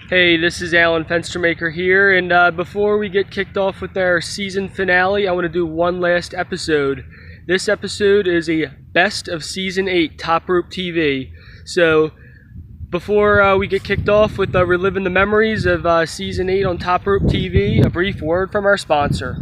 Hey, this is Alan Fenstermaker here, and before we get kicked off with our season finale, I want to do one last episode. This episode is a best of season 8 Top Rope TV. So, before we get kicked off with reliving the memories of season 8 on Top Rope TV, a brief word from our sponsor.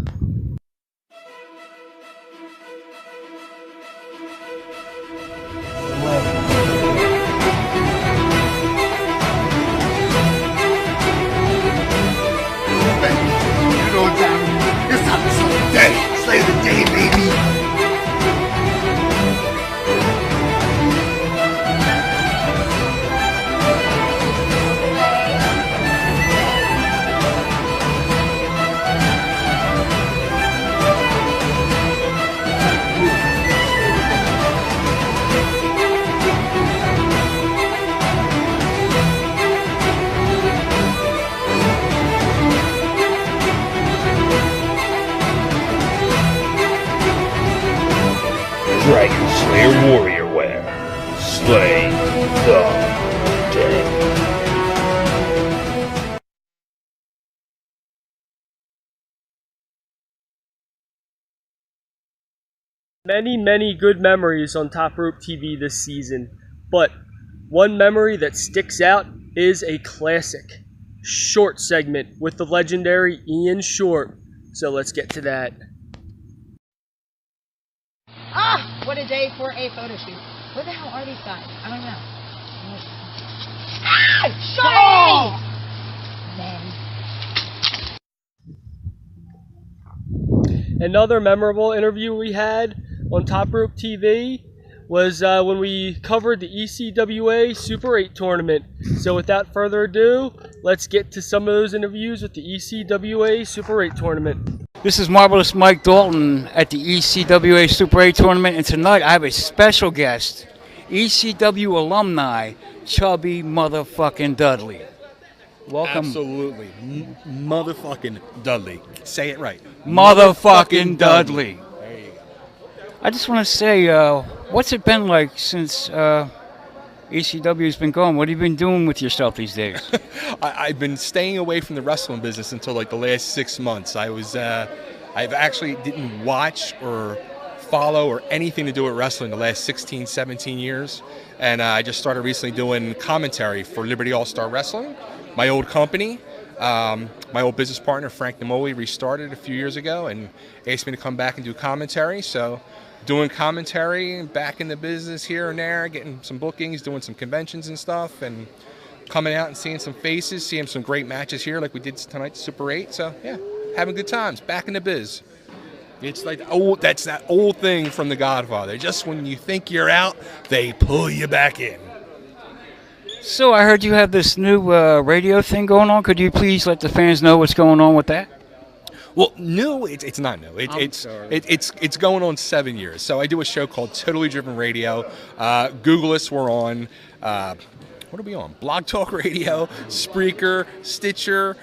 Slay the day, baby! Dragon Slayer Warrior Wear. Slay the day. Many good memories on Top Rope TV this season, but one memory that sticks out is a classic short segment with the legendary Ian Short. So let's get to that. Ah, what a day for a photo shoot. Where the hell are these guys? I don't know. Ah, shut Man. Another memorable interview we had on Top Rope TV was when we covered the ECWA Super 8 tournament. So without further ado, let's get to some of those interviews with the ECWA Super 8 tournament. This is Marvelous Mike Dalton at the ECWA Super 8 tournament, and tonight I have a special guest, ECW alumni, Chubby Motherfucking Dudley. Welcome. Absolutely. Motherfucking Dudley. Say it right. Motherfucking Dudley. There you go. I just want to say, what's it been like since ECW's been going? What have you been doing with yourself these days? I've been staying away from the wrestling business until like the last 6 months. I've actually didn't watch or follow or anything to do with wrestling the last 16, 17 years. And I just started recently doing commentary for Liberty All-Star Wrestling, my old company. My old business partner, Frank Nemoli, restarted a few years ago and asked me to come back and do commentary. So doing commentary, back in the business here and there, getting some bookings, doing some conventions and stuff, and coming out and seeing some faces, seeing some great matches here like we did tonight, Super 8. So, yeah, having good times, back in the biz. It's like, that's that old thing from The Godfather. Just when you think you're out, they pull you back in. So I heard you have this new radio thing going on. Could you please let the fans know what's going on with that? Well, new, it's not new. It's going on 7 years. So I do a show called Totally Driven Radio. Google us. We're on, what are we on? Blog Talk Radio, Spreaker, Stitcher,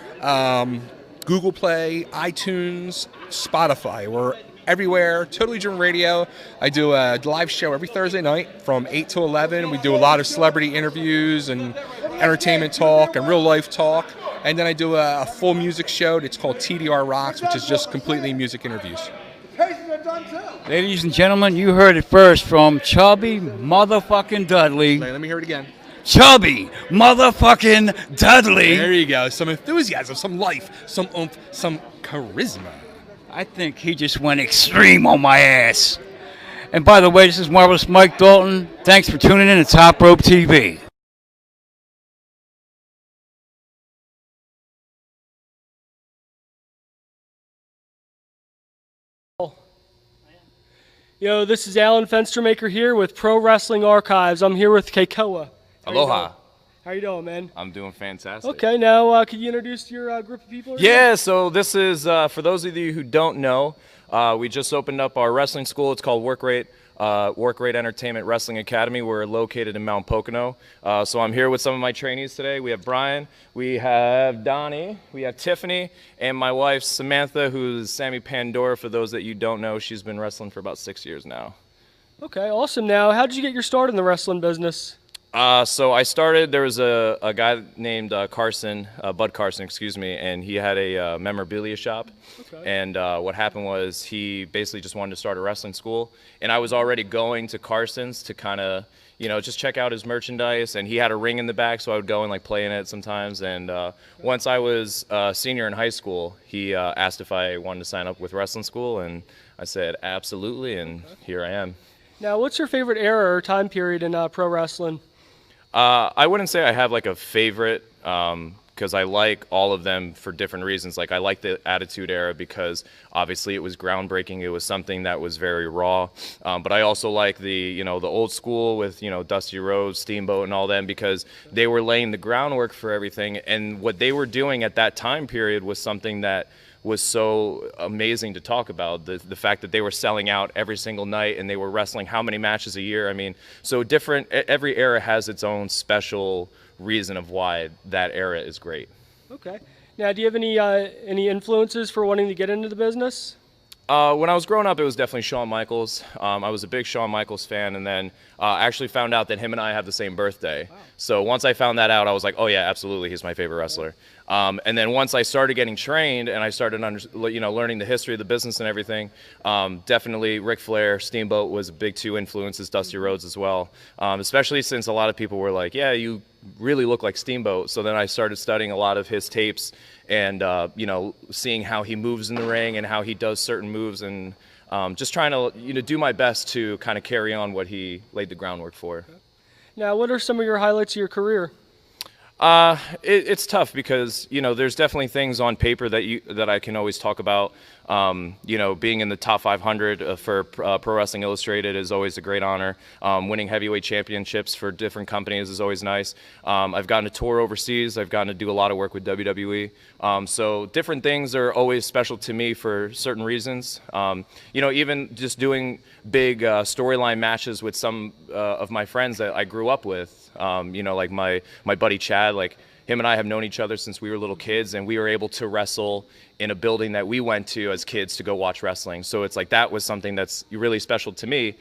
Google Play, iTunes, Spotify. We're everywhere. Totally Driven Radio. I do a live show every Thursday night from 8 to 11. We do a lot of celebrity interviews and entertainment talk and real life talk. And then I do a full music show that's called TDR Rocks, which is just completely music interviews. Ladies and gentlemen, you heard it first from Chubby Motherfucking Dudley. Let me hear it again. Chubby Motherfucking Dudley. There you go. Some enthusiasm, some life, some oomph, some charisma. I think he just went extreme on my ass. And by the way, this is Marvelous Mike Dalton. Thanks for tuning in to Top Rope TV. Yo, this is Alan Fenstermaker here with Pro Wrestling Archives. I'm here with Keikoa. Aloha. How you doing, man? I'm doing fantastic. Okay, now could you introduce your group of people? Yeah, so this is, for those of you who don't know, we just opened up our wrestling school. It's called Work Rate Entertainment Wrestling Academy. We're located in Mount Pocono. So I'm here with some of my trainees today. We have Brian, we have Donnie, we have Tiffany, and my wife Samantha, who's Sammy Pandora. For those that you don't know, she's been wrestling for about 6 years now. Okay, awesome. Now, how did you get your start in the wrestling business? So I started, there was a guy named Carson, Bud Carson, excuse me, and he had a memorabilia shop. Okay. And what happened was he basically just wanted to start a wrestling school. And I was already going to Carson's to kind of, just check out his merchandise. And he had a ring in the back, so I would go and like play in it sometimes. And once I was a senior in high school, he asked if I wanted to sign up with wrestling school. And I said, absolutely. And here I am. Now, what's your favorite era or time period in pro wrestling? I wouldn't say I have like a favorite, because I like all of them for different reasons. Like I like the Attitude Era because obviously it was groundbreaking. It was something that was very raw. But I also like the old school with Dusty Rhodes, Steamboat, and all them because they were laying the groundwork for everything. And what they were doing at that time period was something that was so amazing to talk about. The fact that they were selling out every single night and they were wrestling how many matches a year. I mean, so every era has its own special reason of why that era is great. Okay. Now, do you have any influences for wanting to get into the business? When I was growing up, it was definitely Shawn Michaels. I was a big Shawn Michaels fan, and then I actually found out that him and I have the same birthday. Wow. So once I found that out, I was like, oh yeah, absolutely, he's my favorite wrestler. And then once I started getting trained and I started learning the history of the business and everything, definitely Ric Flair, Steamboat was big two influences, Dusty Rhodes as well. Especially since a lot of people were like, yeah, you really look like Steamboat. So then I started studying a lot of his tapes and seeing how he moves in the ring and how he does certain moves, and just trying to do my best to kind of carry on what he laid the groundwork for. Now, what are some of your highlights of your career? It's tough because there's definitely things on paper that I can always talk about. Being in the top 500 for Pro Wrestling Illustrated is always a great honor. Winning heavyweight championships for different companies is always nice. I've gotten to tour overseas. I've gotten to do a lot of work with WWE. So different things are always special to me for certain reasons. Even just doing big storyline matches with some of my friends that I grew up with. Like my buddy Chad, like him and I have known each other since we were little kids, and we were able to wrestle in a building that we went to as kids to go watch wrestling. So it's like that was something that's really special to me.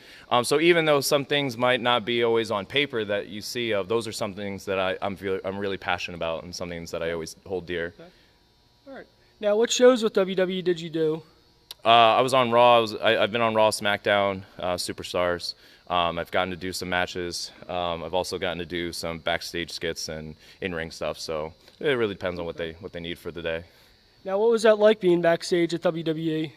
So even though some things might not be always on paper that you see of, those are some things that I'm really passionate about and some things that I always hold dear. Okay. All right. Now, what shows with WWE did you do? I was on Raw. I've been on Raw, SmackDown, Superstars. I've gotten to do some matches. I've also gotten to do some backstage skits and in-ring stuff. So it really depends on what they need for the day. Now, what was that like being backstage at WWE?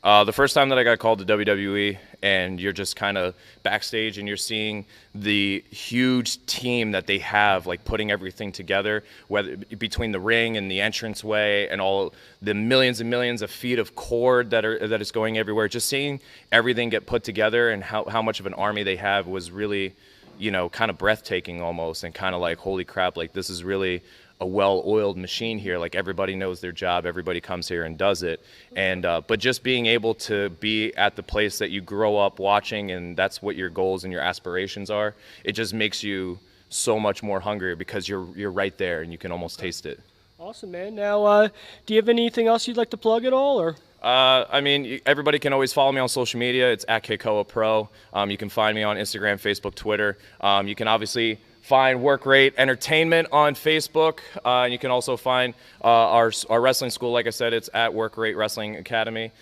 The first time that I got called to WWE, and you're just kind of backstage and you're seeing the huge team that they have, like putting everything together, whether between the ring and the entranceway and all the millions and millions of feet of cord that is going everywhere. Just seeing everything get put together and how much of an army they have was really, kind of breathtaking almost, and kind of like, holy crap, like this is really a well-oiled machine here. Like everybody knows their job, everybody comes here and does it. And but just being able to be at the place that you grow up watching, and that's what your goals and your aspirations are, it just makes you so much more hungry because you're right there and you can almost taste it. Awesome, man. Now, do you have anything else you'd like to plug at all, or? Everybody can always follow me on social media. It's at Keikoa Pro. You can find me on Instagram, Facebook, Twitter. You can obviously find Work Rate Entertainment on Facebook, and you can also find our wrestling school. Like I said, it's at Work Rate Wrestling Academy.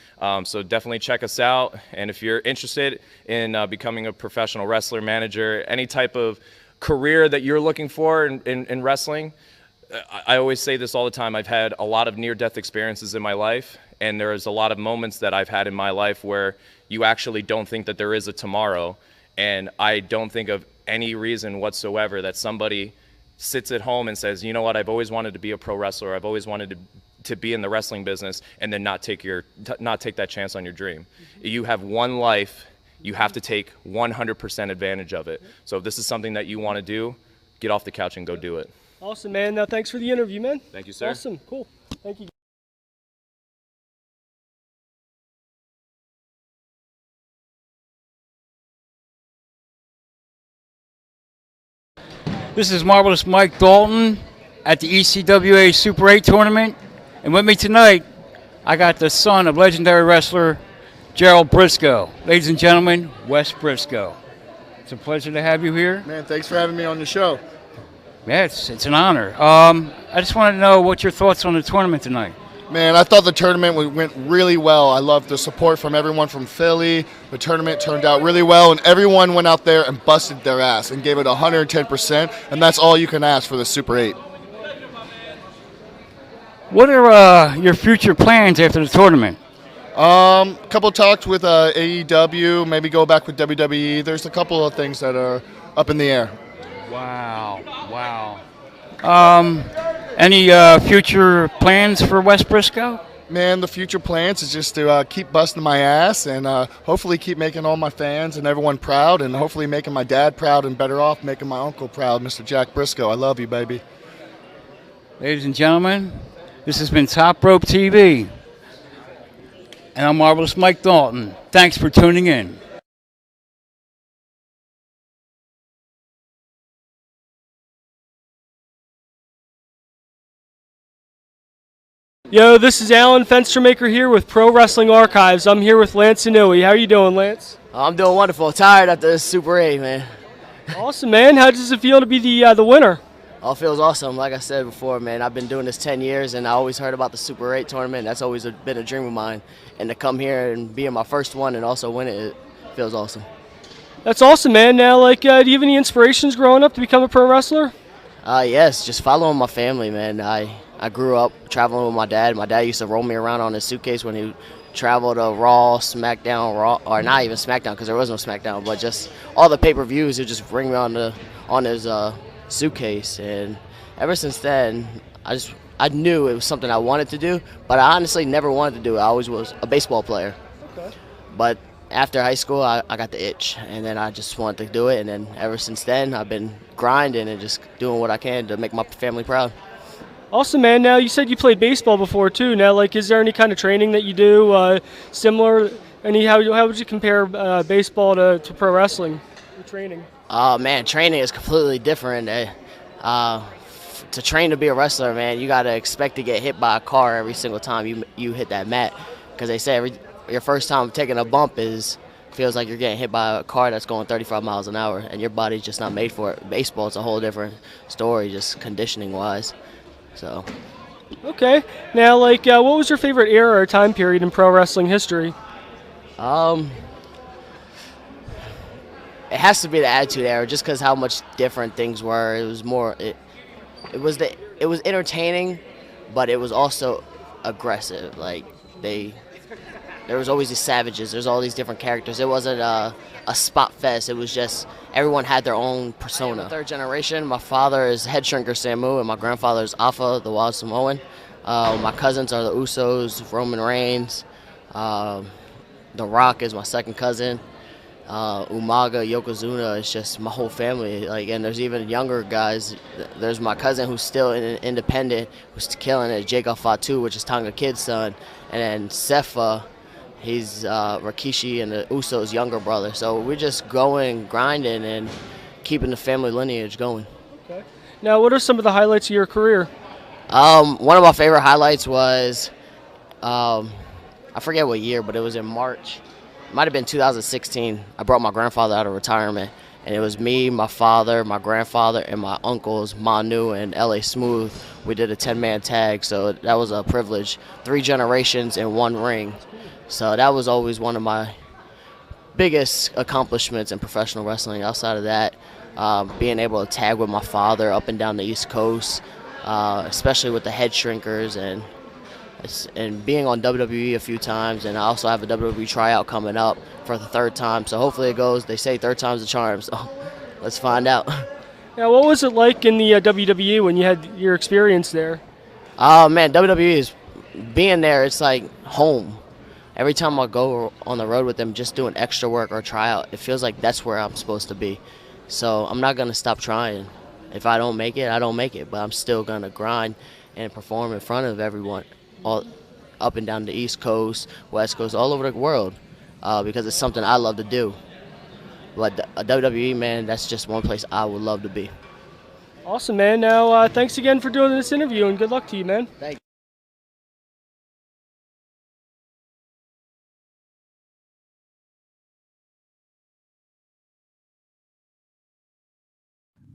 So definitely check us out. And if you're interested in becoming a professional wrestler, manager, any type of career that you're looking for in wrestling, I always say this all the time. I've had a lot of near-death experiences in my life, and there's a lot of moments that I've had in my life where you actually don't think that there is a tomorrow, and I don't think of any reason whatsoever that somebody sits at home and says, you know what, I've always wanted to be a pro wrestler, I've always wanted to be in the wrestling business, and then not take that chance on your dream. Mm-hmm. You have one life, you have to take 100% advantage of it. So if this is something that you want to do, get off the couch and go do it. Awesome, man. Now, thanks for the interview, man. Thank you, sir. Awesome, cool. Thank you. This is Marvelous Mike Dalton at the ECWA Super 8 tournament. And with me tonight, I got the son of legendary wrestler Gerald Briscoe. Ladies and gentlemen, Wes Briscoe. It's a pleasure to have you here. Man, thanks for having me on the show. Yeah, it's an honor. I just wanted to know what your thoughts on the tournament tonight. Man, I thought the tournament went really well. I loved the support from everyone from Philly. The tournament turned out really well, and everyone went out there and busted their ass and gave it 110%, and that's all you can ask for the Super 8. What are your future plans after the tournament? A couple talks with AEW, maybe go back with WWE. There's a couple of things that are up in the air. Wow. Any future plans for West Briscoe? Man, the future plans is just to keep busting my ass and hopefully keep making all my fans and everyone proud, and hopefully making my dad proud, and better off making my uncle proud, Mr. Jack Briscoe. I love you, baby. Ladies and gentlemen, this has been Top Rope TV, and I'm Marvelous Mike Dalton. Thanks for tuning in. Yo, this is Alan Fenstermaker here with Pro Wrestling Archives. I'm here with Lance Inouye. How you doing, Lance? I'm doing wonderful. Tired after this Super 8, man. Awesome, man. How does it feel to be the winner? Oh, it feels awesome. Like I said before, man, I've been doing this 10 years, and I always heard about the Super 8 tournament. That's always been a dream of mine. And to come here and be in my first one and also win it, it feels awesome. That's awesome, man. Now, do you have any inspirations growing up to become a pro wrestler? Yes, just following my family, man. I grew up traveling with my dad. My dad used to roll me around on his suitcase when he traveled to Raw, SmackDown, or not even SmackDown because there was no SmackDown, but just all the pay-per-views. He'd just bring me on his suitcase, and ever since then, I knew it was something I wanted to do, but I honestly never wanted to do it. I always was a baseball player. Okay. But after high school, I got the itch, and then I just wanted to do it, and then ever since then, I've been grinding and just doing what I can to make my family proud. Awesome, man. Now, you said you played baseball before, too. Now, is there any kind of training that you do similar? How would you compare baseball to pro wrestling, your training? Man, training is completely different. To train to be a wrestler, man, you got to expect to get hit by a car every single time you hit that mat, because they say your first time taking a bump feels like you're getting hit by a car that's going 35 miles an hour, and your body's just not made for it. Baseball is a whole different story, just conditioning-wise. So. Okay. Now, what was your favorite era or time period in pro wrestling history? It has to be the Attitude Era, just because how much different things were. It was more. It was entertaining, but it was also aggressive. There was always these savages. There's all these different characters. It wasn't a spot fest. It was just everyone had their own persona. Third generation, my father is Head Shrinker Samu, and my grandfather is Alpha, the Wild Samoan. My cousins are the Usos, Roman Reigns. The Rock is my second cousin. Umaga, Yokozuna, it's just my whole family. And there's even younger guys. There's my cousin who's still independent, who's killing it, Jacob Fatu, which is Tonga Kid's son. And then Sefa, he's Rikishi and the Usos' younger brother. So we're just going, grinding, and keeping the family lineage going. Okay. Now, what are some of the highlights of your career? One of my favorite highlights was, I forget what year, but it was in March. It might have been 2016. I brought my grandfather out of retirement, and it was me, my father, my grandfather, and my uncles, Manu and L.A. Smooth. We did a 10-man tag, so that was a privilege. 3 generations in one ring. So that was always one of my biggest accomplishments in professional wrestling. Outside of that, being able to tag with my father up and down the East Coast, especially with the Head Shrinkers, and being on WWE a few times. And I also have a WWE tryout coming up for the 3rd time. So hopefully it goes. They say 3rd time's the charm. So let's find out. Now, what was it like in the WWE when you had your experience there? Man, WWE is being there. It's like home. Every time I go on the road with them, just doing extra work or tryout, it feels like that's where I'm supposed to be. So I'm not going to stop trying. If I don't make it, I don't make it. But I'm still going to grind and perform in front of everyone, all up and down the East Coast, West Coast, all over the world, because it's something I love to do. But WWE, man, that's just one place I would love to be. Awesome, man. Now, thanks again for doing this interview, and good luck to you, man. Thank you.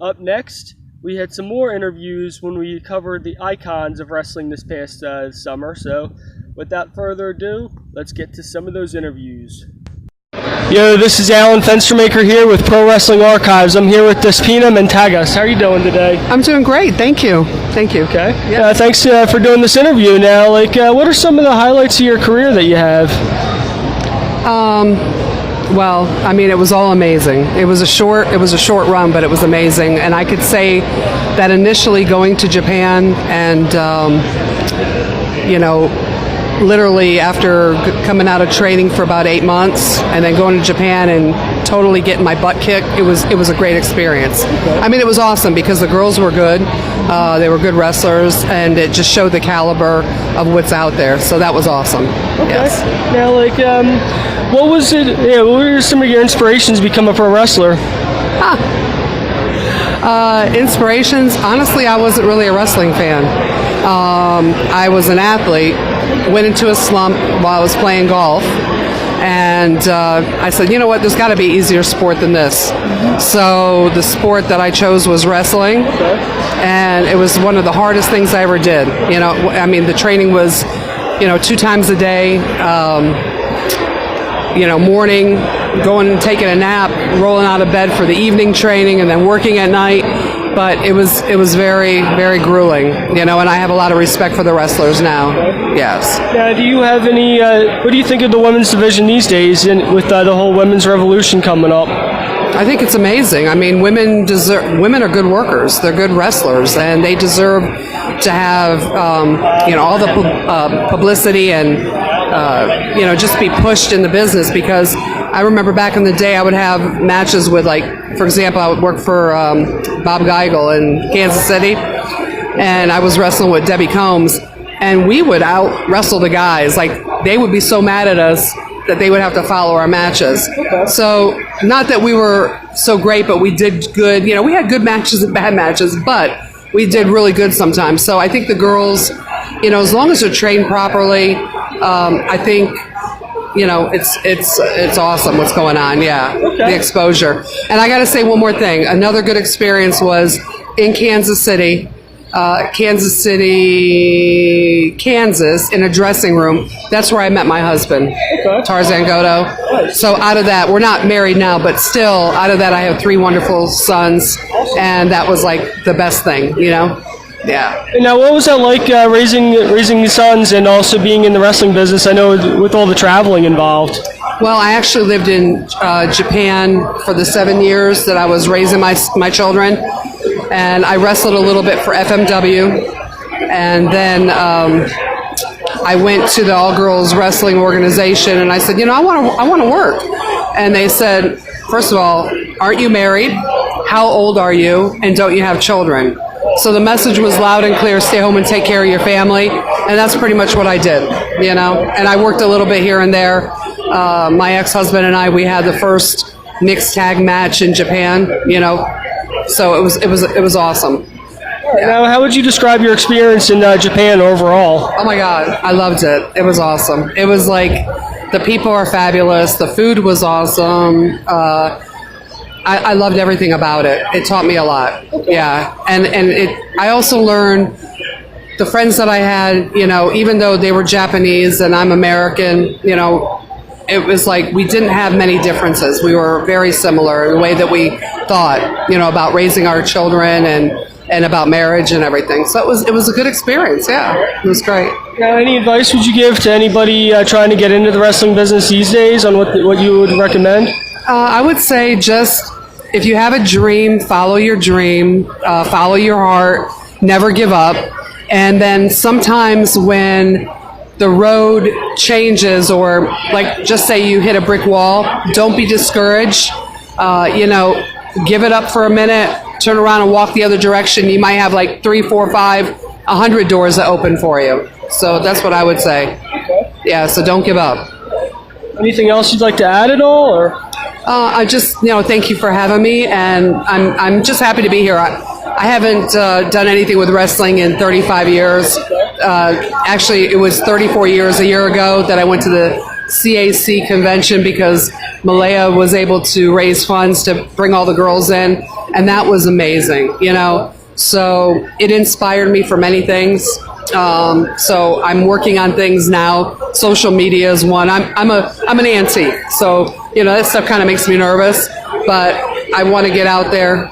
Up next, we had some more interviews when we covered the icons of wrestling this past summer. So without further ado, let's get to some of those interviews. Yo, this is Alan Fenstermaker here with Pro Wrestling Archives. I'm here with Despina Mantagas. How are you doing today? I'm doing great, thank you. Thank you. Okay. Yeah. Thanks for doing this interview. Now, what are some of the highlights of your career that you have? Well, I mean, it was all amazing. It was a short run, but it was amazing. And I could say that initially going to Japan and, literally after coming out of training for about 8 months and then going to Japan and totally getting my butt kicked, it was a great experience. I mean, it was awesome because the girls were good. They were good wrestlers, and it just showed the caliber of what's out there. So that was awesome. Okay. Yes. Now, what was it? Yeah, what were some of your inspirations to become a pro wrestler? Inspirations? Honestly, I wasn't really a wrestling fan. I was an athlete, went into a slump while I was playing golf, and I said, you know what, there's got to be an easier sport than this. So the sport that I chose was wrestling, and it was one of the hardest things I ever did. I mean, the training was, 2 times a day, morning, going and taking a nap, rolling out of bed for the evening training, and then working at night. But it was very, very grueling, and I have a lot of respect for the wrestlers now. Yes. Now, do you have any, what do you think of the women's division these days with the whole women's revolution coming up? I think it's amazing. I mean, women are good workers. They're good wrestlers, and they deserve to have, all the publicity and, just be pushed in the business, because I remember back in the day I would have matches with, for example, I would work for Bob Geigel in Kansas City, and I was wrestling with Debbie Combs, and we would out-wrestle the guys. They would be so mad at us that they would have to follow our matches. So, not that we were so great, but we did good. We had good matches and bad matches, but we did really good sometimes. So I think the girls, as long as they're trained properly, I think, it's awesome what's going on. Yeah, the exposure. And I got to say one more thing. Another good experience was in Kansas City, Kansas, in a dressing room. That's where I met my husband, Tarzan Goto. So out of that, we're not married now, but still, out of that, I have 3 wonderful sons, and that was the best thing, Yeah. And now, what was that like raising sons and also being in the wrestling business? I know with all the traveling involved. Well, I actually lived in Japan for the 7 years that I was raising my children, and I wrestled a little bit for FMW, and then I went to the all-girls wrestling organization, and I said, I want to work, and they said, first of all, aren't you married? How old are you? And don't you have children? So the message was loud and clear: stay home and take care of your family, and that's pretty much what I did, And I worked a little bit here and there. My ex-husband and I, we had the first mixed tag match in Japan, so it was awesome. Yeah. Now, how would you describe your experience in Japan overall? Oh my God, I loved it. It was awesome. It was the people are fabulous. The food was awesome. I loved everything about it. It taught me a lot. Yeah, and I also learned the friends that I had. Even though they were Japanese and I'm American, it was we didn't have many differences. We were very similar in the way that we thought, about raising our children and about marriage and everything. So it was a good experience. Yeah, it was great. Now, any advice would you give to anybody trying to get into the wrestling business these days on what you would recommend? I would say just, if you have a dream, follow your dream, follow your heart, never give up. And then sometimes when the road changes, or just say you hit a brick wall, don't be discouraged. Give it up for a minute, turn around and walk the other direction. You might have 3, 4, 5, 100 doors that open for you. So that's what I would say. Yeah, so don't give up. Anything else you'd like to add at all, or? I just, thank you for having me, and I'm just happy to be here. I haven't done anything with wrestling in 35 years. Actually, it was 34 years a year ago that I went to the CAC convention because Malaya was able to raise funds to bring all the girls in, and that was amazing, you know. So it inspired me for many things. So I'm working on things now. Social media is one. I'm an auntie, so you know that stuff kind of makes me nervous, but I want to get out there.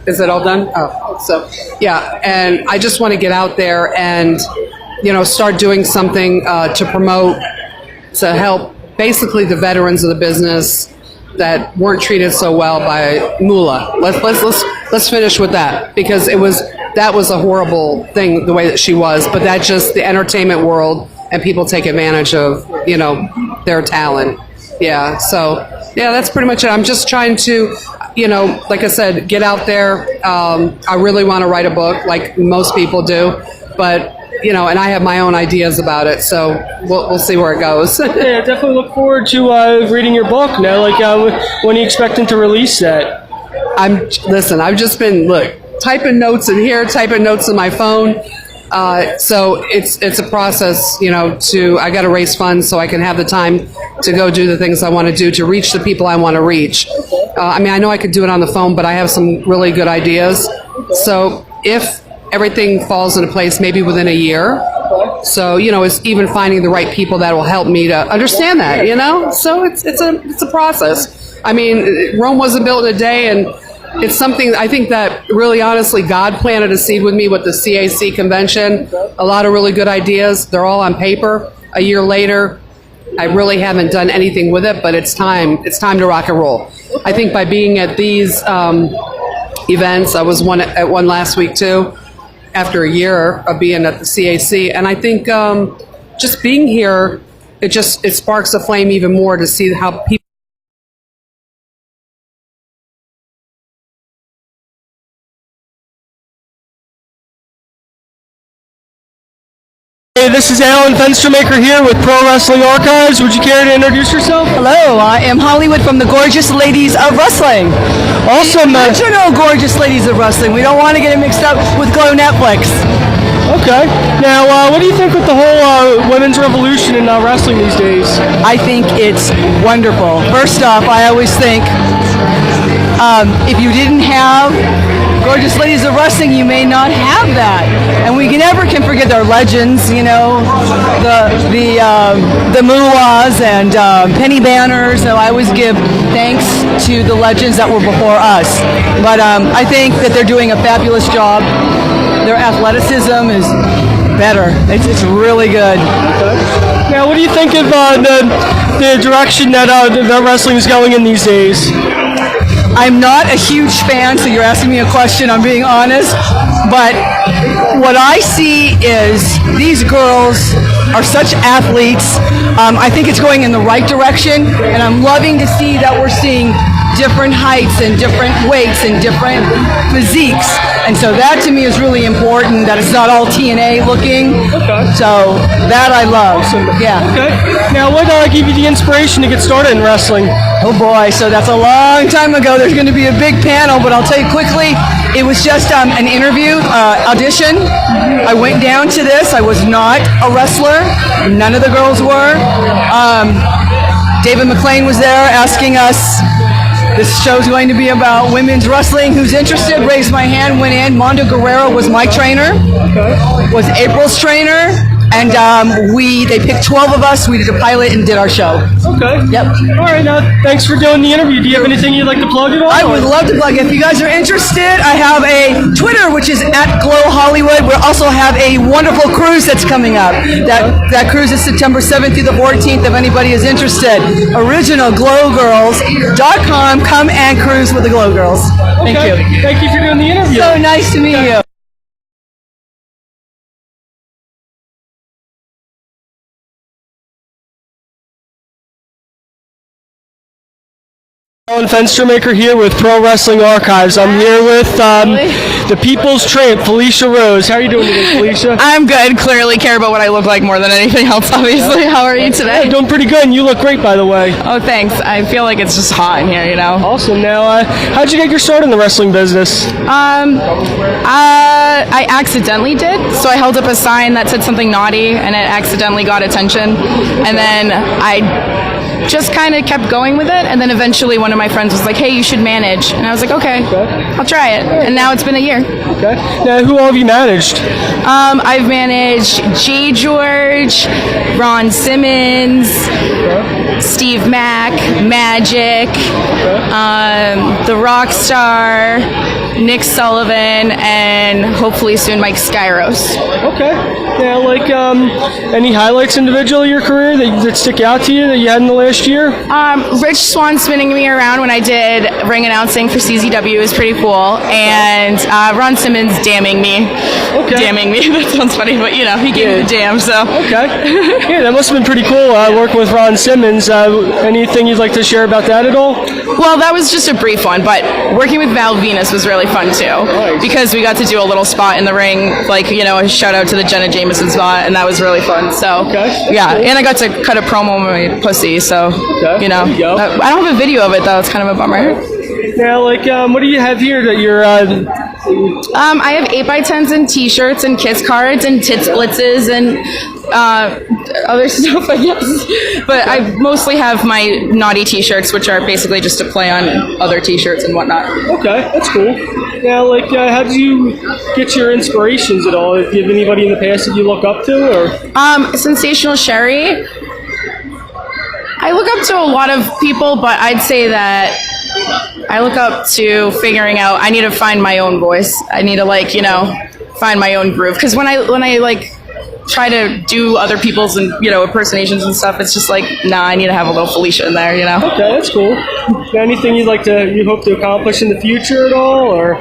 Is it all done? Oh, so yeah, and I just want to get out there and you know start doing something to promote, to help basically the veterans of the business that weren't treated so well by Moolah. Let's finish with that, because that was a horrible thing the way that she was, but that's just the entertainment world and people take advantage of, you know, their talent. Yeah, so yeah, that's pretty much it. I'm just trying to, you know, like I said, get out there. I really want to write a book like most people do, but you know, and I have my own ideas about it, so we'll see where it goes. Yeah, definitely look forward to reading your book now. Like, when are you expecting to release that? I've just been, typing notes in here, typing notes on my phone. So it's a process, you know, I got to raise funds so I can have the time to go do the things I want to do to reach the people I want to reach. I mean, I know I could do it on the phone, but I have some really good ideas. So if everything falls into place maybe within a year. So, you know, it's even finding the right people that will help me to understand that, you know? So it's a process. I mean, Rome wasn't built in a day, and it's something I think that really honestly God planted a seed with me with the CAC convention. A lot of really good ideas. They're all on paper. A year later, I really haven't done anything with it, but it's time. It's time to rock and roll. I think by being at these events, I was at one last week too, after a year of being at the CAC, and I think just being here, it sparks a flame even more to see how people. Hey, this is Alan Fenstermaker here with Pro Wrestling Archives. Would you care to introduce yourself? Hello, I am Hollywood from the Gorgeous Ladies of Wrestling. Awesome. The original Gorgeous Ladies of Wrestling. We don't want to get it mixed up with Glow Netflix. Okay. Now, what do you think with the whole women's revolution in wrestling these days? I think it's wonderful. First off, I always think if you didn't have Gorgeous Ladies of Wrestling, you may not have that. And we never can forget our legends, you know, the Moolahs and Penny Banners. So I always give thanks to the legends that were before us. But I think that they're doing a fabulous job. Their athleticism is better. It's really good. Now, what do you think of the direction that wrestling is going in these days? I'm not a huge fan, so you're asking me a question, I'm being honest, but what I see is these girls are such athletes. I think it's going in the right direction, and I'm loving to see that we're seeing different heights and different weights and different physiques, and so that to me is really important, that it's not all TNA looking. Okay. So that I love. Yeah. Okay. Now, what gave you the inspiration to get started in wrestling? Oh boy, so that's a long time ago. There's going to be a big panel, but I'll tell you quickly, it was just an interview, audition. I went down to this. I was not a wrestler. None of the girls were. David McLean was there asking us, this show's going to be about women's wrestling. Who's interested? Raised my hand, went in. Mondo Guerrero was my trainer, was April's trainer. And they picked 12 of us. We did a pilot and did our show. Okay. Yep. All right. Now, thanks for doing the interview. Do you have anything you'd like to plug at all? I would love to plug it. If you guys are interested, I have a Twitter, which is @GlowHollywood. We also have a wonderful cruise that's coming up. That cruise is September 7th through the 14th, if anybody is interested. OriginalGlowGirls.com. Come and cruise with the Glow Girls. Thank you. Thank you for doing the interview. So nice to meet you. Alan Fenstermaker here with Pro Wrestling Archives. I'm here with the People's Tramp, Felicia Rose. How are you doing today, Felicia? I'm good. Clearly care about what I look like more than anything else, obviously. How are you today? Yeah, doing pretty good, and you look great, by the way. Oh, thanks. I feel like it's just hot in here, you know? Awesome. Now, how'd you get your start in the wrestling business? I accidentally did. So I held up a sign that said something naughty, and it accidentally got attention. And then I just kind of kept going with it, and then eventually one of my friends was like, hey, you should manage. And I was like, okay, I'll try it. And now it's been a year. Okay. Now, who all have you managed? I've managed Jay George, Ron Simmons, Steve Mack, Magic, the Rockstar, Nick Sullivan, and hopefully soon Mike Skyros. Okay. Now, like, any highlights individual of your career that stick out to you that you had in the last year? Rich Swann spinning me around when I did ring announcing for CZW was pretty cool, and Ron Simmons damning me. Okay. Damning me. That sounds funny, but he gave me the damn. So. Okay. Yeah, that must have been pretty cool. Working with Ron Simmons. Anything you'd like to share about that at all? Well, that was just a brief one, but working with Val Venus was really fun too, because we got to do a little spot in the ring, like a shout out to the Jenna Jameson spot, and that was really fun. So yeah, and I got to cut a promo on my pussy. So I don't have a video of it though. It's kind of a bummer. Now, like, what do you have here that you're? I have 8x10s and T-shirts and kiss cards and tits blitzes and other stuff, I guess. But I mostly have my naughty T-shirts, which are basically just to play on other T-shirts and whatnot. Okay, that's cool. Now, like, how do you get your inspirations at all? Do you have anybody in the past that you look up to, or? Sensational Sherry. I look up to a lot of people, but I'd say that I look up to figuring out, I need to find my own voice. I need to find my own groove. Because when I like try to do other people's impersonations and stuff, it's just like, nah, I need to have a little Felicia in there, Okay, that's cool. Anything you hope to accomplish in the future at all, or?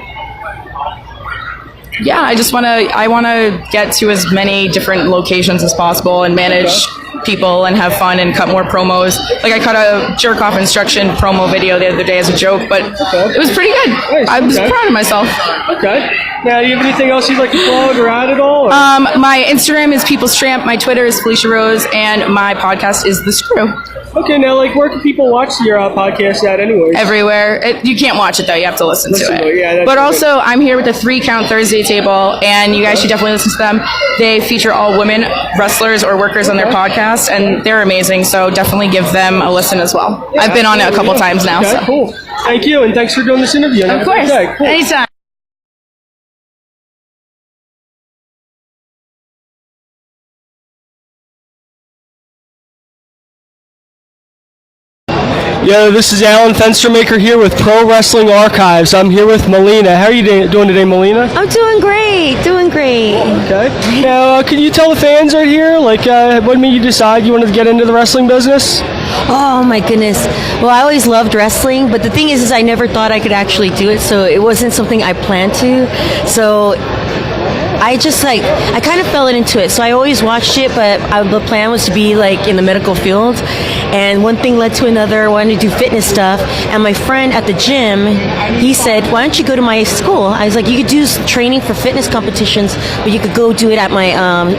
Yeah, I want to get to as many different locations as possible and manage people and have fun and cut more promos. Like I cut a jerk off instruction promo video the other day as a joke, but it was pretty good. Nice. I was proud of myself. Okay. Now, do you have anything else you'd like to plug or add at all? Or? My Instagram is People's Tramp, my Twitter is Felicia Rose, and my podcast is The Screw. Okay, now, like, where can people watch your podcast at anyways? Everywhere. You can't watch it, though. You have to listen to it. Yeah, but also, I'm here with the 3 Count Thursday table, and you guys should definitely listen to them. They feature all women wrestlers or workers on their podcast, and they're amazing, so definitely give them a listen as well. I've been on it a couple times now. Okay, so. Cool. Thank you, and thanks for doing this interview. Of course. Okay, cool. Anytime. Yo, this is Alan Fenstermaker here with Pro Wrestling Archives. I'm here with Melina. How are you doing today, Melina? I'm doing great, Okay. Now, can you tell the fans right here, like, what made you decide you wanted to get into the wrestling business? Oh my goodness. Well, I always loved wrestling, but the thing is I never thought I could actually do it, so it wasn't something I planned to. So I just I kind of fell into it. So I always watched it, but the plan was to be like in the medical field. And one thing led to another. I wanted to do fitness stuff. And my friend at the gym, he said, why don't you go to my school? I was like, you could do training for fitness competitions, but you could go do it at my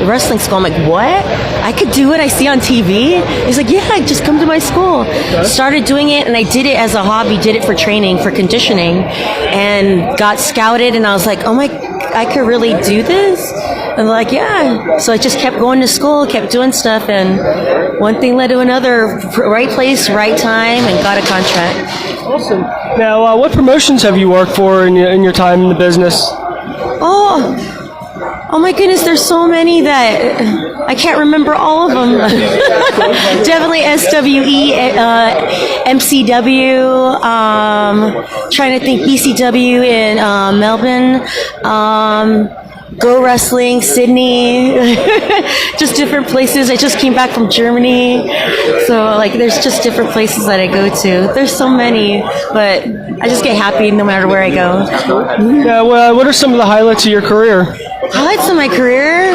wrestling school. I'm like, what? I could do it? I see on TV? He's like, yeah, just come to my school. Okay. Started doing it, and I did it as a hobby, did it for training, for conditioning, and got scouted. And I was like, oh my, I could really do this? And like, yeah. So I just kept going to school, kept doing stuff, and one thing led to another. Right place, right time, and got a contract. Awesome. Now, what promotions have you worked for in your time in the business? Oh my goodness, there's so many that I can't remember all of them. Definitely SWE, MCW, trying to think ECW in Melbourne, Go Wrestling, Sydney, just different places. I just came back from Germany, so there's just different places that I go to. There's so many, but I just get happy no matter where I go. Yeah, well, what are some of the highlights of your career? Highlights of my career?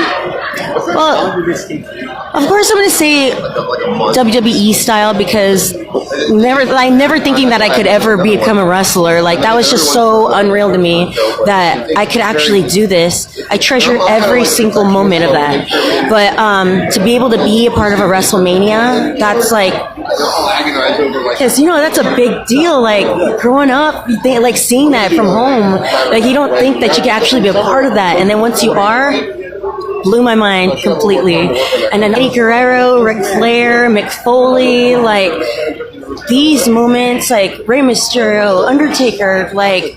Well, of course I'm going to say WWE style, because never thinking that I could ever become a wrestler. That was just so unreal to me that I could actually do this. I treasure every single moment of that. But to be able to be a part of a WrestleMania, that's Because that's a big deal. Like growing up, you think, like seeing that from home, like you don't think that you can actually be a part of that, and then once you are, blew my mind completely. And then Eddie Guerrero, Ric Flair, Mick Foley, like these moments, like Rey Mysterio, Undertaker, like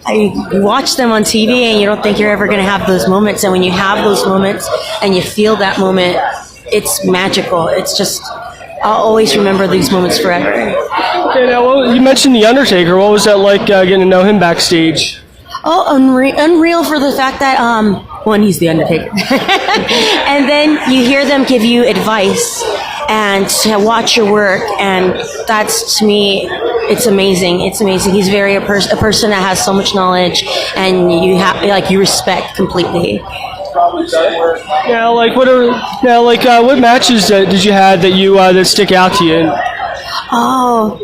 you watch them on TV and you don't think you're ever going to have those moments. And when you have those moments and you feel that moment, it's magical. It's just, I'll always remember these moments forever. Okay, now you mentioned The Undertaker. What was that like getting to know him backstage? Oh, unreal for the fact that, one, he's The Undertaker. And then you hear them give you advice and to watch your work, and that's, to me, it's amazing. It's amazing. He's a person that has so much knowledge, and you respect completely. Now, what matches did you have that you that stick out to you? Oh,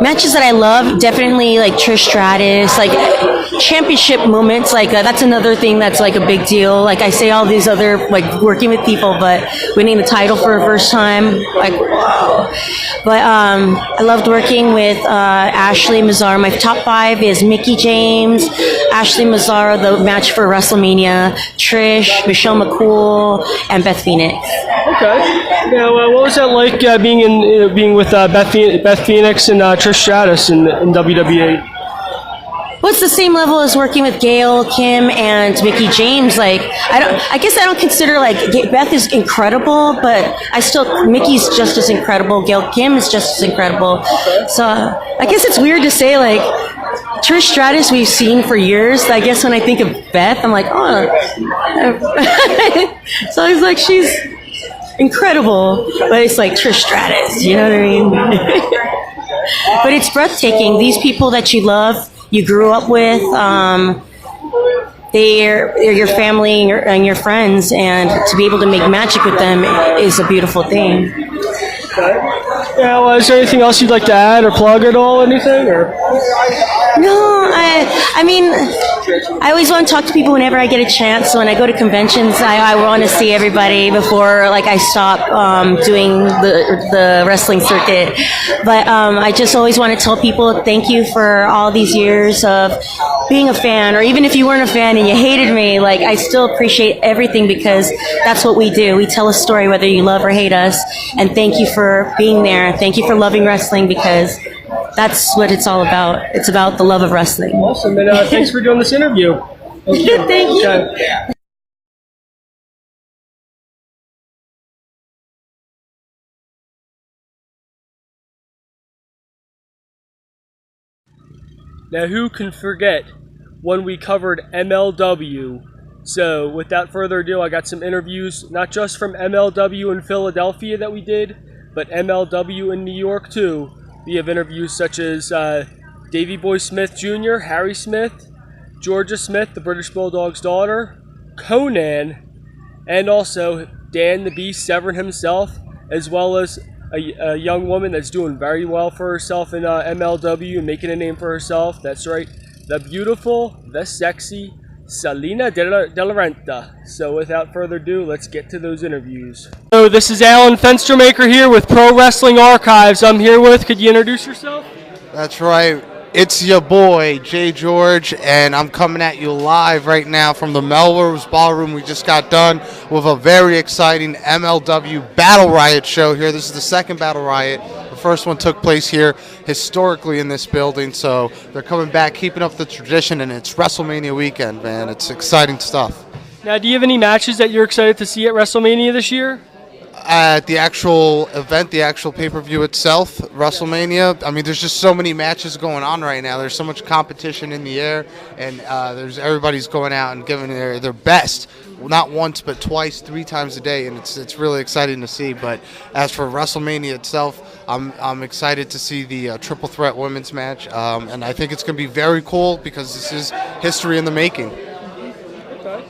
matches that I love, definitely like Trish Stratus, like championship moments, like that's another thing that's like a big deal. Like I say all these other, like working with people, but winning the title for the first time, like wow. But I loved working with Ashley Mazzara. My top 5 is Mickie James, Ashley Mazzara, the match for WrestleMania, Trish, Michelle McCool, and Beth Phoenix. Okay. Now, what was that like being with Beth Phoenix and Trish Stratus in WWE? Well, it's the same level as working with Gail, Kim, and Mickie James. Like, I guess I don't consider, like, Beth is incredible, but Mickey's just as incredible. Gail Kim is just as incredible. So I guess it's weird to say, like, Trish Stratus we've seen for years. I guess when I think of Beth, I'm like, oh. So I was like, she's incredible, but it's like Trish Stratus, you know what I mean? But it's breathtaking. These people that you love, you grew up with, they're your family and your friends, and to be able to make magic with them is a beautiful thing. Now, is there anything else you'd like to add or plug at all, anything? Or? No, I mean, I always want to talk to people whenever I get a chance. So when I go to conventions, I want to see everybody before, like, I stop doing the wrestling circuit. But I just always want to tell people thank you for all these years of being a fan, or even if you weren't a fan and you hated me, like, I still appreciate everything because that's what we do. We tell a story whether you love or hate us, and thank you for being there. Thank you for loving wrestling because that's what it's all about. It's about the love of wrestling. Awesome, and thanks for doing this interview. Thank you. Thank you. Okay. Now, who can forget when we covered MLW? So, without further ado, I got some interviews, not just from MLW in Philadelphia that we did, but MLW in New York too. We have interviews such as Davey Boy Smith Jr., Harry Smith, Georgia Smith, the British Bulldog's daughter, Conan, and also Dan the Beast Severn himself, as well as a young woman that's doing very well for herself in MLW and making a name for herself. That's right, the beautiful, the sexy Salina De La Renta. So without further ado, let's get to those interviews. So this is Alan Fenstermaker here with Pro Wrestling Archives. I'm here with, could you introduce yourself? That's right. It's your boy, Jay George, and I'm coming at you live right now from the Melrose Ballroom. We just got done with a very exciting MLW Battle Riot show here. This is the second Battle Riot. The first one took place here historically in this building, so they're coming back, keeping up the tradition, and it's WrestleMania weekend, man. It's exciting stuff. Now, do you have any matches that you're excited to see at WrestleMania this year? At the actual event, the actual pay-per-view itself, WrestleMania, I mean, there's just so many matches going on right now. There's so much competition in the air, and everybody's going out and giving their best, not once but twice, 3 times a day, and it's really exciting to see. But as for WrestleMania itself, I'm excited to see the triple threat women's match, and I think it's going to be very cool because this is history in the making. Okay.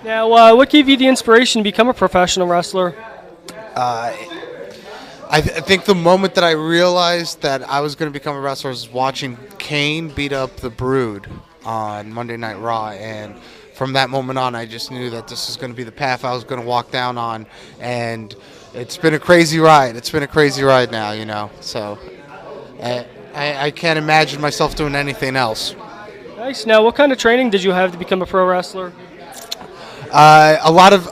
Now, what gave you the inspiration to become a professional wrestler? I think the moment that I realized that I was going to become a wrestler was watching Kane beat up the Brood on Monday Night Raw, and from that moment on, I just knew that this is going to be the path I was going to walk down on, and it's been a crazy ride. It's been a crazy ride now, you know. So I can't imagine myself doing anything else. Nice. Now, what kind of training did you have to become a pro wrestler? A lot of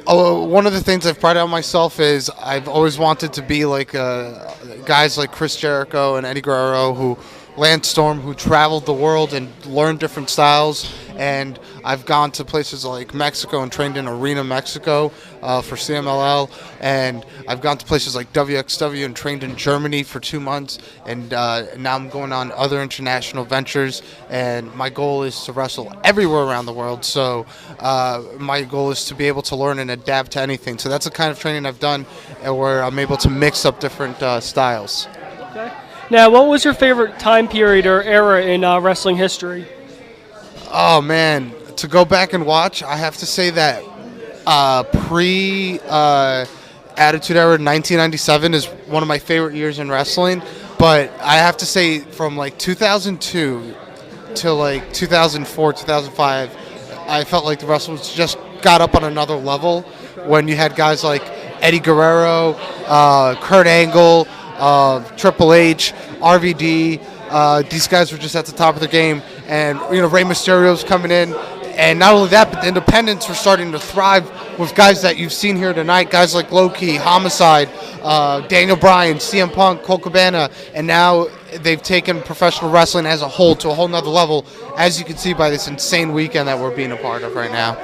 one of the things I've prided on myself is I've always wanted to be like guys like Chris Jericho and Eddie Guerrero, who Lance Storm, who traveled the world and learned different styles. And I've gone to places like Mexico and trained in Arena, Mexico for CMLL. And I've gone to places like WXW and trained in Germany for 2 months. And now I'm going on other international ventures. And my goal is to wrestle everywhere around the world. So my goal is to be able to learn and adapt to anything. So that's the kind of training I've done where I'm able to mix up different styles. Okay. Now, what was your favorite time period or era in wrestling history? Oh, man. To go back and watch, I have to say that pre-Attitude Era 1997 is one of my favorite years in wrestling. But I have to say from like 2002 to like 2004, 2005, I felt like the wrestling just got up on another level when you had guys like Eddie Guerrero, Kurt Angle, Triple H, RVD. These guys were just at the top of the game, and Rey Mysterio's coming in, and not only that, but the independents were starting to thrive with guys that you've seen here tonight, guys like Low-Ki, Homicide, Daniel Bryan, CM Punk, Colt Cabana, and now they've taken professional wrestling as a whole to a whole nother level, as you can see by this insane weekend that we're being a part of right now.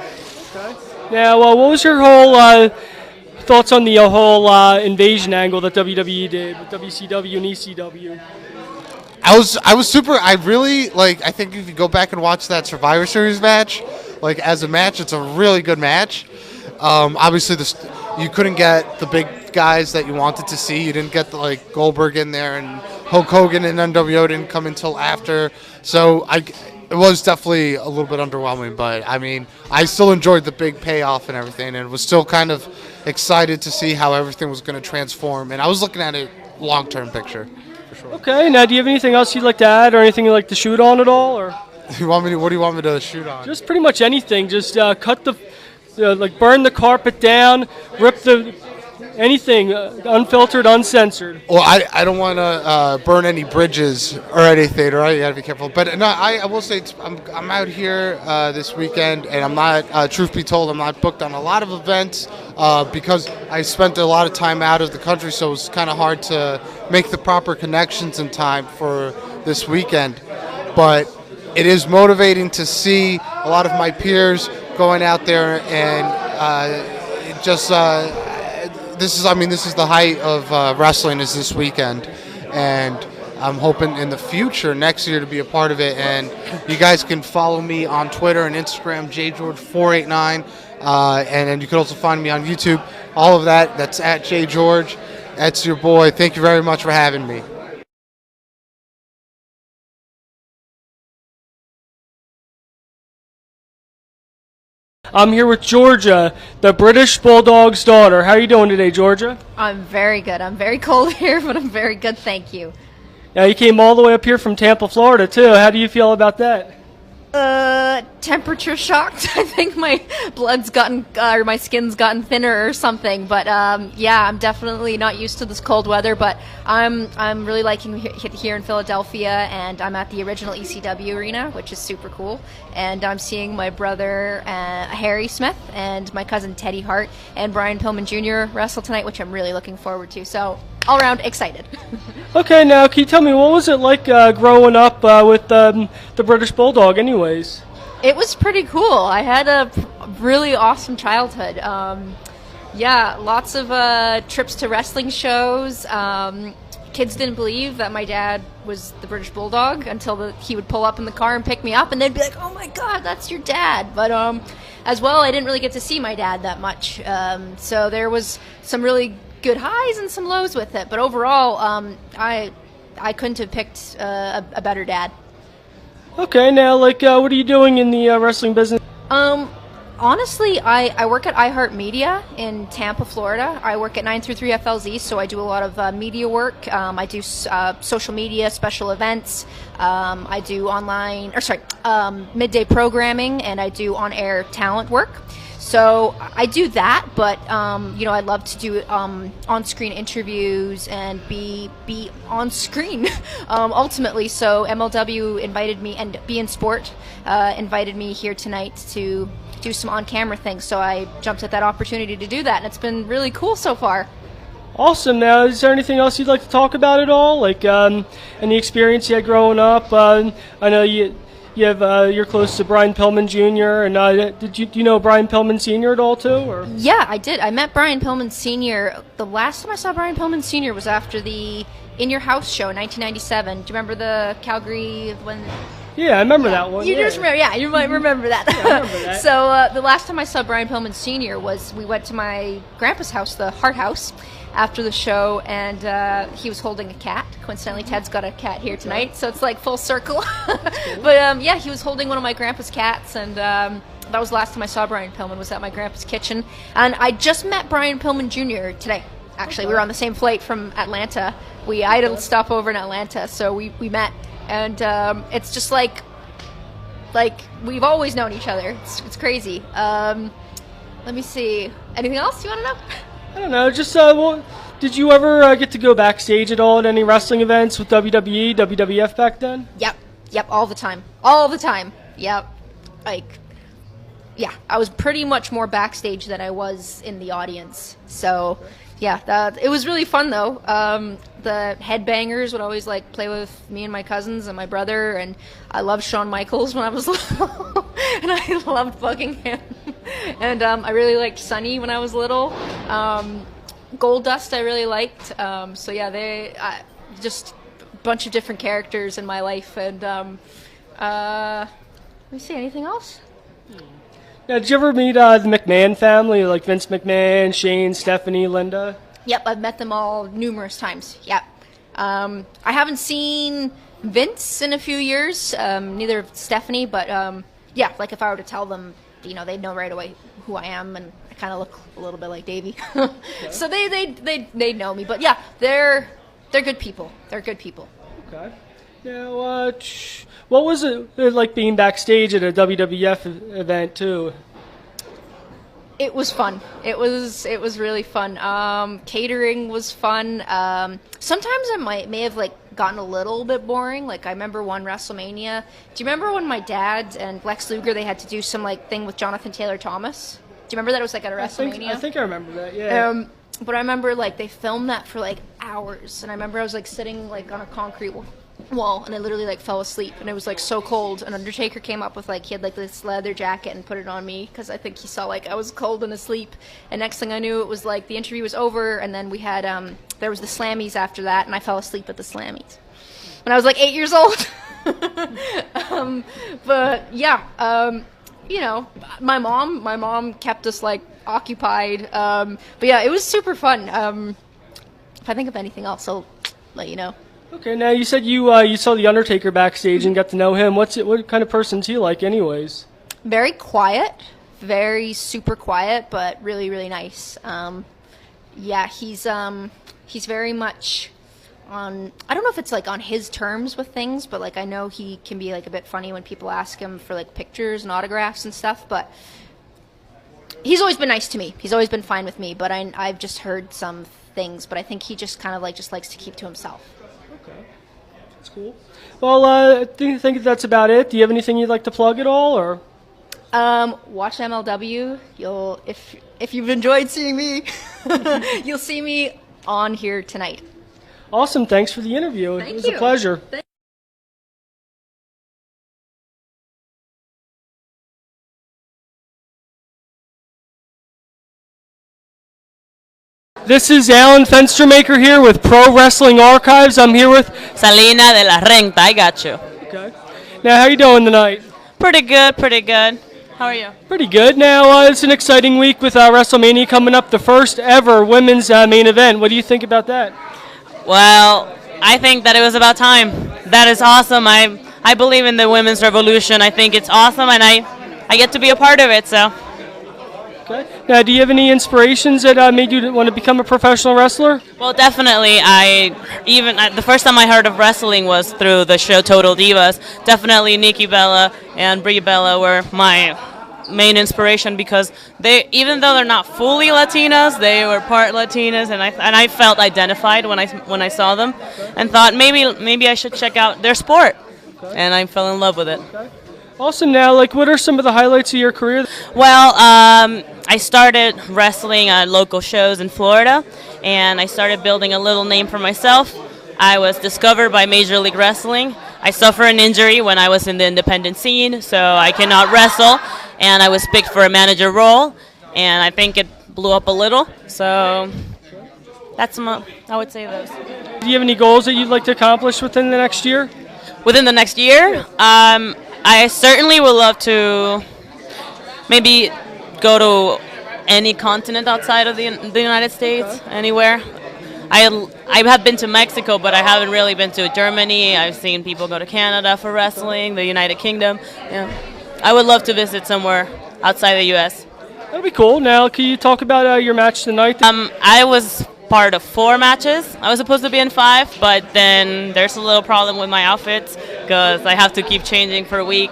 Okay. Now, what was your whole thoughts on the whole invasion angle that WWE did with WCW and ECW? I was super. I really like. I think if you go back and watch that Survivor Series match, like as a match, it's a really good match. Obviously, you couldn't get the big guys that you wanted to see. You didn't get like Goldberg in there, and Hulk Hogan and NWO didn't come until after. So it was definitely a little bit underwhelming. But I mean, I still enjoyed the big payoff and everything, and was still kind of excited to see how everything was going to transform. And I was looking at it long-term picture. Sure. Okay, now do you have anything else you'd like to add or anything you'd like to shoot on at all? Or what do you want me to shoot on? Just pretty much anything. Just cut burn the carpet down, rip anything, unfiltered, uncensored. Well, I don't want to burn any bridges or anything, right? You got to be careful. But no, I will say I'm out here this weekend, and I'm not, truth be told, I'm not booked on a lot of events because I spent a lot of time out of the country, so it's kind of hard to make the proper connections in time for this weekend. But it is motivating to see a lot of my peers going out there and this is the height of wrestling is this weekend, and I'm hoping in the future next year to be a part of it. And you guys can follow me on Twitter and Instagram, jgeorge489, and then you can also find me on YouTube. All of that's at jgeorge. That's your boy. Thank you very much for having me. I'm here with Georgia, the British Bulldog's daughter. How are you doing today, Georgia? I'm very good. I'm very cold here, but I'm very good, thank you. Now, you came all the way up here from Tampa, Florida, too. How do you feel about that? Temperature shocked. I think my my skin's gotten thinner or something. But yeah, I'm definitely not used to this cold weather. But I'm really liking it here in Philadelphia, and I'm at the original ECW arena, which is super cool. And I'm seeing my brother Harry Smith and my cousin Teddy Hart and Brian Pillman Jr. wrestle tonight, which I'm really looking forward to. So all around excited. Okay, now can you tell me what was it like growing up with the British Bulldog, anyways? It was pretty cool. I had a really awesome childhood. Yeah, lots of trips to wrestling shows. Kids didn't believe that my dad was the British Bulldog until he would pull up in the car and pick me up, and they'd be like, "Oh my God, that's your dad!" But as well, I didn't really get to see my dad that much. So there was some really good highs and some lows with it. But overall, I couldn't have picked a better dad. Okay, now, what are you doing in the wrestling business? Honestly, I work at iHeartMedia in Tampa, Florida. I work at 933 FLZ, so I do a lot of media work. I do social media, special events. I do midday programming, and I do on-air talent work. So I do that, but I love to do on-screen interviews and be on screen ultimately. So MLW invited me, and Be in Sport invited me here tonight to do some on-camera things. So I jumped at that opportunity to do that, and it's been really cool so far. Awesome. Now, is there anything else you'd like to talk about at all? Like any experience you had growing up? I know you're close to Brian Pillman Jr. and do you know Brian Pillman Sr. at all too? Or? Yeah, I did. I met Brian Pillman Sr. The last time I saw Brian Pillman Sr. was after the In Your House show in 1997. Do you remember the Calgary when? Yeah, I remember that one. You just remember? Yeah, you might remember that. Yeah, I remember that. So the last time I saw Brian Pillman Sr. was we went to my grandpa's house, the Hart House, after the show, and he was holding a cat. Coincidentally, Ted's got a cat here tonight, so it's like full circle. But yeah, he was holding one of my grandpa's cats, and that was the last time I saw Brian Pillman, was at my grandpa's kitchen. And I just met Brian Pillman Jr. today. Actually, we were on the same flight from Atlanta. I had a stop over in Atlanta, so we met. And it's just like we've always known each other. It's crazy. Let me see. Anything else you want to know? I don't know. Just did you ever get to go backstage at all at any wrestling events with WWE, WWF back then? Yep. All the time. Yep. Yeah. I was pretty much more backstage than I was in the audience. So. Yeah, it was really fun though. The Headbangers would always play with me and my cousins and my brother, and I loved Shawn Michaels when I was little, and I loved bugging him. And I really liked Sunny when I was little. Goldust I really liked. So yeah, just a bunch of different characters in my life. And let me see, anything else? Yeah, did you ever meet the McMahon family, like Vince McMahon, Shane, Stephanie, Linda? Yep, I've met them all numerous times. Yep. I haven't seen Vince in a few years, neither Stephanie, but yeah, if I were to tell them, they'd know right away who I am, and I kind of look a little bit like Davey. Okay. So they know me, but yeah, they're good people. They're good people. Okay. Now, what was it like being backstage at a WWF event too? It was fun. It was really fun. Catering was fun. Sometimes I may have gotten a little bit boring. I remember one WrestleMania. Do you remember when my dad and Lex Luger, they had to do some thing with Jonathan Taylor Thomas? Do you remember that? It was at a WrestleMania. I think I remember that. Yeah. But I remember they filmed that for hours, and I remember I was sitting on a concrete wall, and I literally fell asleep, and it was so cold. And Undertaker came up with he had this leather jacket and put it on me because I think he saw I was cold and asleep. And next thing I knew, it was the interview was over, and then we had there was the Slammies after that, and I fell asleep at the Slammies when I was 8 years old. But yeah, my mom kept us occupied. But yeah, it was super fun. If I think of anything else, I'll let you know. Okay, now you said you saw the Undertaker backstage and got to know him. What kind of person's he like, anyways? Very quiet, very super quiet, but really really nice. Yeah, he's very much on. I don't know if it's on his terms with things, but I know he can be a bit funny when people ask him for pictures and autographs and stuff. But he's always been nice to me. He's always been fine with me. But I've just heard some things. But I think he just kind of just likes to keep to himself. Okay, that's cool. Well, I think that's about it. Do you have anything you'd like to plug at all, or? Watch MLW. If you've enjoyed seeing me, you'll see me on here tonight. Awesome. Thanks for the interview. It was a pleasure. This is Alan Fenstermaker here with Pro Wrestling Archives. I'm here with Salina de la Renta. I got you. Okay. Now, how you doing tonight? Pretty good, pretty good. How are you? Pretty good. Now, it's an exciting week with WrestleMania coming up, the first ever women's main event. What do you think about that? Well, I think that it was about time. That is awesome. I believe in the women's revolution. I think it's awesome, and I get to be a part of it. So. Okay. Now, do you have any inspirations that made you want to become a professional wrestler? Well, definitely. The first time I heard of wrestling was through the show Total Divas. Definitely Nikki Bella and Brie Bella were my main inspiration because even though they're not fully Latinas, they were part Latinas, and I felt identified when I saw them, and thought maybe I should check out their sport, and I fell in love with it. Okay. Awesome. Now, what are some of the highlights of your career? Well, I started wrestling at local shows in Florida, and I started building a little name for myself. I was discovered by Major League Wrestling. I suffered an injury when I was in the independent scene, so I cannot wrestle, and I was picked for a manager role, and I think it blew up a little. So I would say those. Do you have any goals that you'd like to accomplish within the next year? Within the next year? I certainly would love to maybe go to any continent outside of the United States, anywhere. I have been to Mexico, but I haven't really been to Germany. I've seen people go to Canada for wrestling, the United Kingdom. Yeah. I would love to visit somewhere outside the U.S. That'd be cool. Now, can you talk about your match tonight? I was part of 4 matches. I was supposed to be in 5, but then there's a little problem with my outfits because I have to keep changing for a week.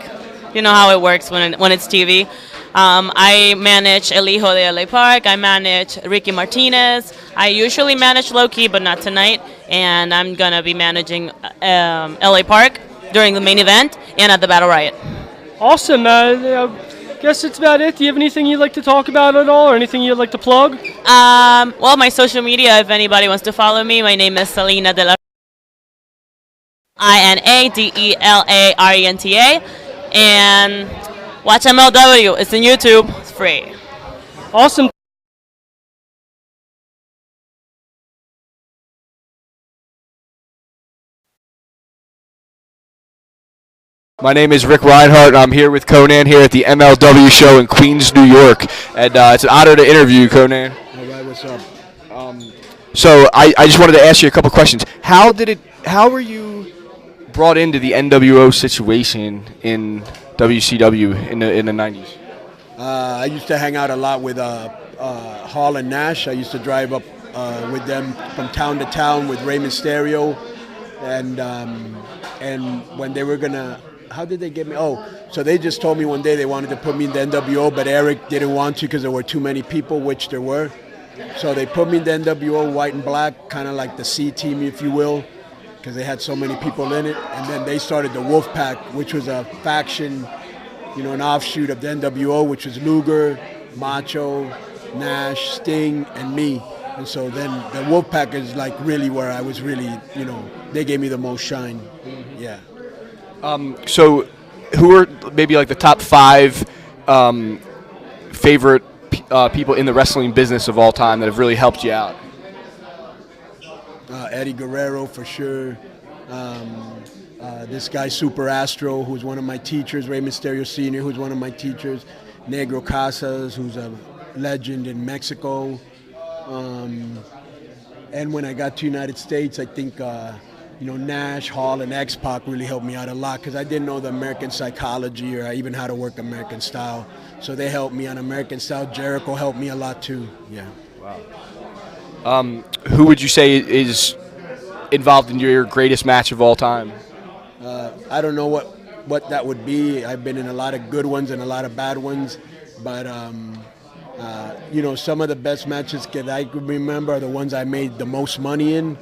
You know how it works when it's TV. I manage El Hijo de LA Park. I manage Ricky Martinez. I usually manage Loki, but not tonight. And I'm going to be managing LA Park during the main event and at the Battle Riot. Awesome. I guess that's about it. Do you have anything you'd like to talk about at all, or anything you'd like to plug? Well, my social media, if anybody wants to follow me, my name is Selena de la INADELARENTA, and watch MLW. It's on YouTube. It's free. Awesome. My name is Rick Reinhardt, and I'm here with Conan here at the MLW show in Queens, New York. And it's an honor to interview you, Conan. All right, what's up? So I just wanted to ask you a couple questions. How were you brought into the NWO situation in WCW in the 90s? I used to hang out a lot with Hall and Nash. I used to drive up with them from town to town with Rey Mysterio, and when they were gonna. How did they get me? Oh, so they just told me one day they wanted to put me in the NWO, but Eric didn't want to because there were too many people, which there were. So they put me in the NWO, white and black, kind of like the C team, if you will, because they had so many people in it. And then they started the Wolfpack, which was a faction, an offshoot of the NWO, which was Luger, Macho, Nash, Sting, and me. And so then the Wolfpack is like really where I was really, they gave me the most shine. Yeah. So who are maybe like the top 5 favorite people in the wrestling business of all time that have really helped you out? Eddie Guerrero for sure. This guy Super Astro, who's one of my teachers. Rey Mysterio Sr., who's one of my teachers. Negro Casas, who's a legend in Mexico. And when I got to United States, I think Nash, Hall, and X-Pac really helped me out a lot because I didn't know the American psychology or even how to work American style. So they helped me on American style. Jericho helped me a lot too. Yeah. Wow. Who would you say is involved in your greatest match of all time? I don't know what that would be. I've been in a lot of good ones and a lot of bad ones, but some of the best matches that I could remember are the ones I made the most money in.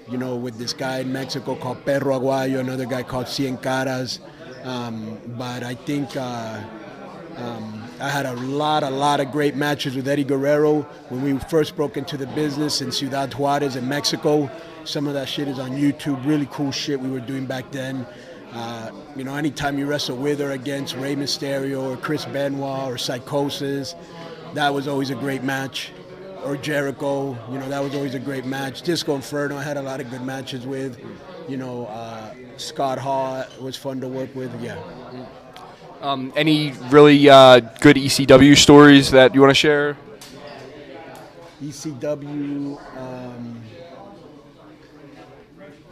With this guy in Mexico called Perro Aguayo, another guy called Cien Caras. But I think I had a lot of great matches with Eddie Guerrero when we first broke into the business in Ciudad Juarez in Mexico. Some of that shit is on YouTube, really cool shit we were doing back then. Anytime you wrestle with or against Rey Mysterio or Chris Benoit or Psychosis, that was always a great match. Or Jericho, that was always a great match. Disco Inferno, I had a lot of good matches with. Scott Hall was fun to work with, yeah. Any really good ECW stories that you want to share? ECW,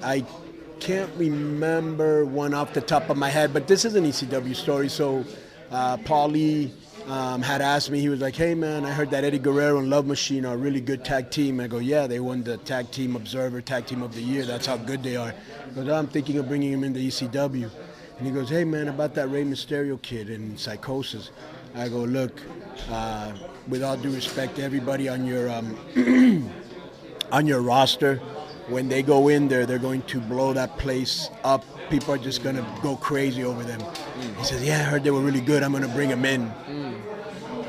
I can't remember one off the top of my head, but this is an ECW story. So Paulie had asked me, he was like, hey man, I heard that Eddie Guerrero and Love Machine are a really good tag team. I go, yeah, they won the Tag Team Observer Tag Team of the Year. That's how good they are. He goes, I'm thinking of bringing him into ECW. And he goes, hey man, about that Rey Mysterio kid in Psychosis. I go, look, with all due respect to everybody on your on your roster, when they go in there, they're going to blow that place up. People are just going to go crazy over them. He says, yeah, I heard they were really good. I'm going to bring them in.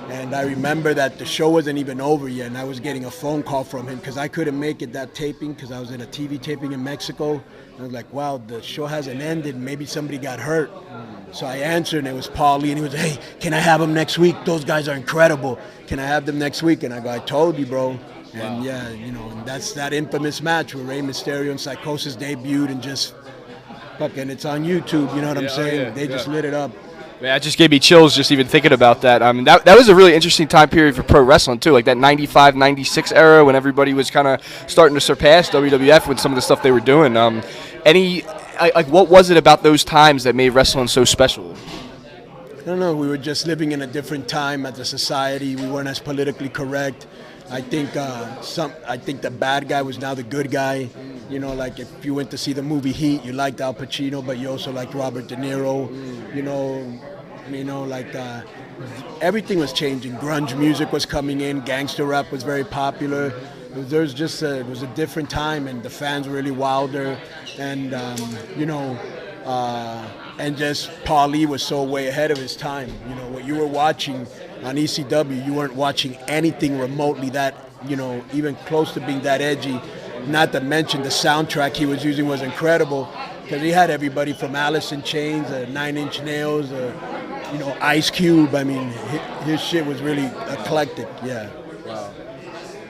And I remember that the show wasn't even over yet, and I was getting a phone call from him because I couldn't make it that taping because I was in a TV taping in Mexico. And I was like, wow, the show hasn't ended. Maybe somebody got hurt. So I answered, and it was Paul Lee, and he was, hey, can I have them next week? Those guys are incredible. Can I have them next week? And I go, I told you, bro. And yeah, you know, and that's that infamous match where Rey Mysterio and Psychosis debuted, and just fucking, it's on YouTube, you know what I'm saying? They just lit it up. Man, it just gave me chills just even thinking about that. I mean, that was a really interesting time period for pro wrestling, too, like that 95, 96 era when everybody was kind of starting to surpass WWF with some of the stuff they were doing. What was it about those times that made wrestling so special? I don't know, we were just living in a different time as a society. We weren't as politically correct. I think the bad guy was now the good guy. You know, like if you went to see the movie Heat, you liked Al Pacino, but you also liked Robert De Niro. Everything was changing. Grunge music was coming in. Gangster rap was very popular. It was a different time, and the fans were really wilder. And and just Paul Lee was so way ahead of his time. You know, what you were watching on ECW, you weren't watching anything remotely that, you know, even close to being that edgy. Not to mention the soundtrack he was using was incredible, because he had everybody from Alice in Chains, 9 Inch Nails, Ice Cube. I mean, his shit was really eclectic, yeah. Wow.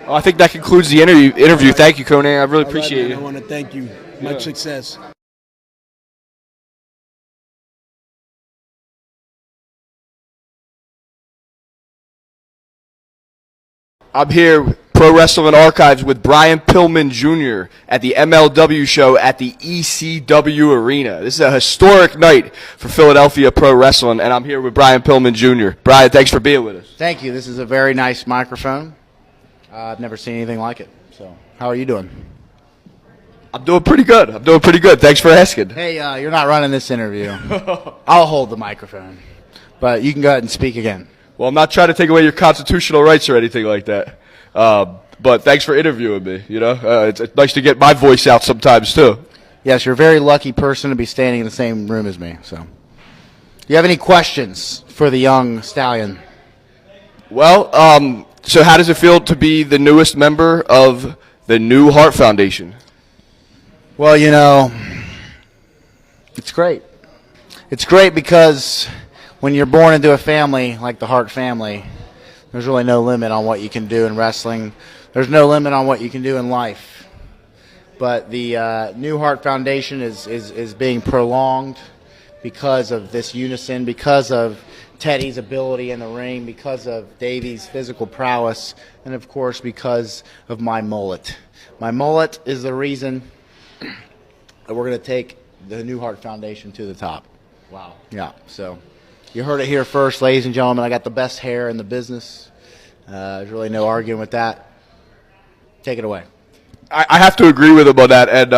Well, I think that concludes the interview. Thank you, Konnan. I really appreciate it. I want to thank you. Much success. I'm here, Pro Wrestling Archives, with Brian Pillman Jr. at the MLW show at the ECW Arena. This is a historic night for Philadelphia Pro Wrestling, and I'm here with Brian Pillman Jr. Brian, thanks for being with us. Thank you. This is a very nice microphone. I've never seen anything like it. So, how are you doing? I'm doing pretty good. Thanks for asking. Hey, you're not running this interview. I'll hold the microphone, but you can go ahead and speak again. Well, I'm not trying to take away your constitutional rights or anything like that. But thanks for interviewing me. You know, it's nice to get my voice out sometimes too. Yes, you're a very lucky person to be standing in the same room as me. So, do you have any questions for the young stallion? Well, so how does it feel to be the newest member of the New Heart Foundation? Well, you know, it's great. It's great because when you're born into a family like the Hart family, there's really no limit on what you can do in wrestling. There's no limit on what you can do in life. But the New Heart Foundation is being prolonged because of this unison, because of Teddy's ability in the ring, because of Davey's physical prowess, and of course because of my mullet. My mullet is the reason that we're going to take the New Heart Foundation to the top. Wow. Yeah, so you heard it here first, ladies and gentlemen. I got the best hair in the business. There's really no arguing with that. Take it away. I have to agree with him on that. And,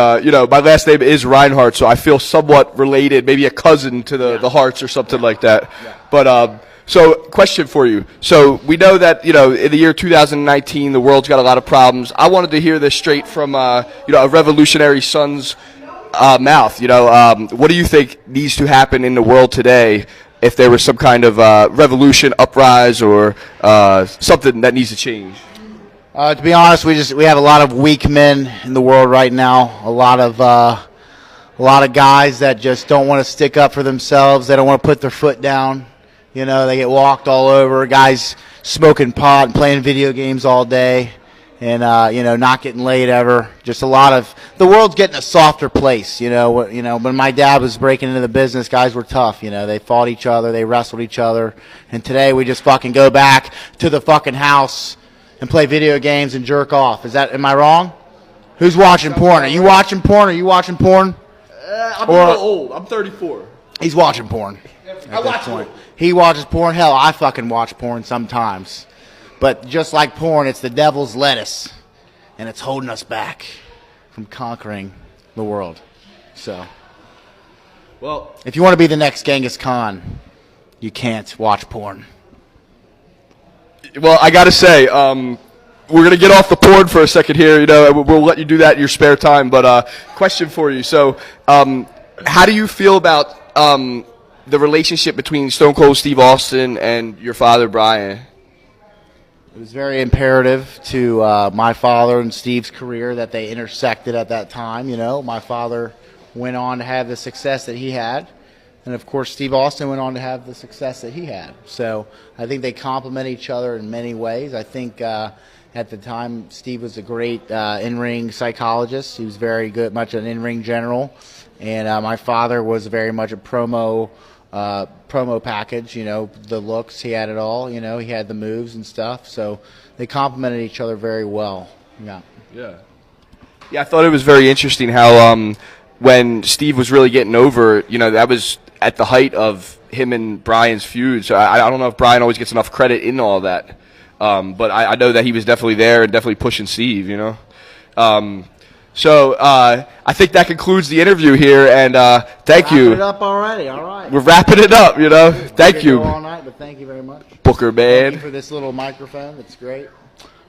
my last name is Reinhardt, so I feel somewhat related, maybe a cousin to the Harts or something like that. Yeah. But so question for you. So we know that, in the year 2019, the world's got a lot of problems. I wanted to hear this straight from, a revolutionary son's mouth. What do you think needs to happen in the world today if there was some kind of revolution, uprise, or something that needs to change? To be honest, we have a lot of weak men in the world right now. A lot of guys that just don't want to stick up for themselves. They don't want to put their foot down. They get walked all over. Guys smoking pot and playing video games all day, and not getting laid ever. Just a lot of the world's getting a softer place. When my dad was breaking into the business, guys were tough. They fought each other, they wrestled each other, and today we just fucking go back to the fucking house and play video games and jerk off. Am I wrong? Who's watching porn? Are you watching porn? I'm a little old. I'm 34. He's watching porn. at this point. He watches porn. Hell, I fucking watch porn sometimes. But just like porn, it's the devil's lettuce. And it's holding us back from conquering the world. So, well, if you want to be the next Genghis Khan, you can't watch porn. Well, I got to say, we're going to get off the porn for a second here. You know, we'll let you do that in your spare time. But question for you. So, how do you feel about the relationship between Stone Cold Steve Austin and your father, Brian? It was very imperative to my father and Steve's career that they intersected at that time. You know, my father went on to have the success that he had. And, of course, Steve Austin went on to have the success that he had. So I think they complement each other in many ways. I think at the time Steve was a great in-ring psychologist. He was very good, much an in-ring general. And my father was very much a promo package, you know, the looks, he had it all, you know, he had the moves and stuff. So they complemented each other very well. Yeah. Yeah, I thought it was very interesting how when Steve was really getting over, you know, that was at the height of him and Brian's feud. So I don't know if Brian always gets enough credit in all that. But I know that he was definitely there and definitely pushing Steve, you know. So I think that concludes the interview here, and thank you. Wrapping it up already, all right. We're wrapping it up, you know. Thank you. Go all night, but thank you very much. Booker Man. Thank you for this little microphone. It's great.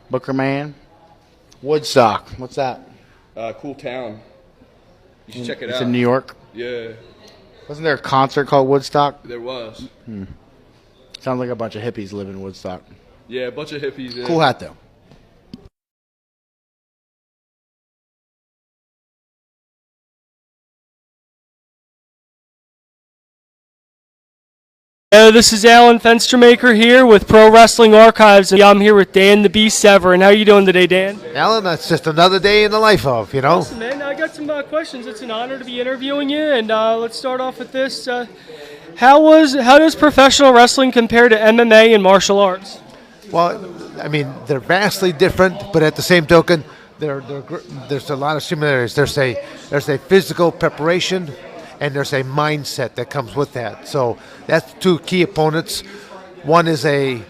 Booker Man. Woodstock. What's that? Cool town. You should check it out. It's in New York? Yeah. Wasn't there a concert called Woodstock? There was. Sounds like a bunch of hippies live in Woodstock. Yeah, a bunch of hippies. Yeah. Cool hat, though. This is Alan Fenstermaker here with Pro Wrestling Archives, and I'm here with Dan the Beast Severin. How are you doing today, Dan? Alan, that's just another day in the life of, you know. Listen, man, I got some questions. It's an honor to be interviewing you, and let's start off with this. How does professional wrestling compare to MMA and martial arts? Well, I mean, they're vastly different, but at the same token, there's a lot of similarities. There's a physical preparation, and there's a mindset that comes with that. So that's two key opponents. One is a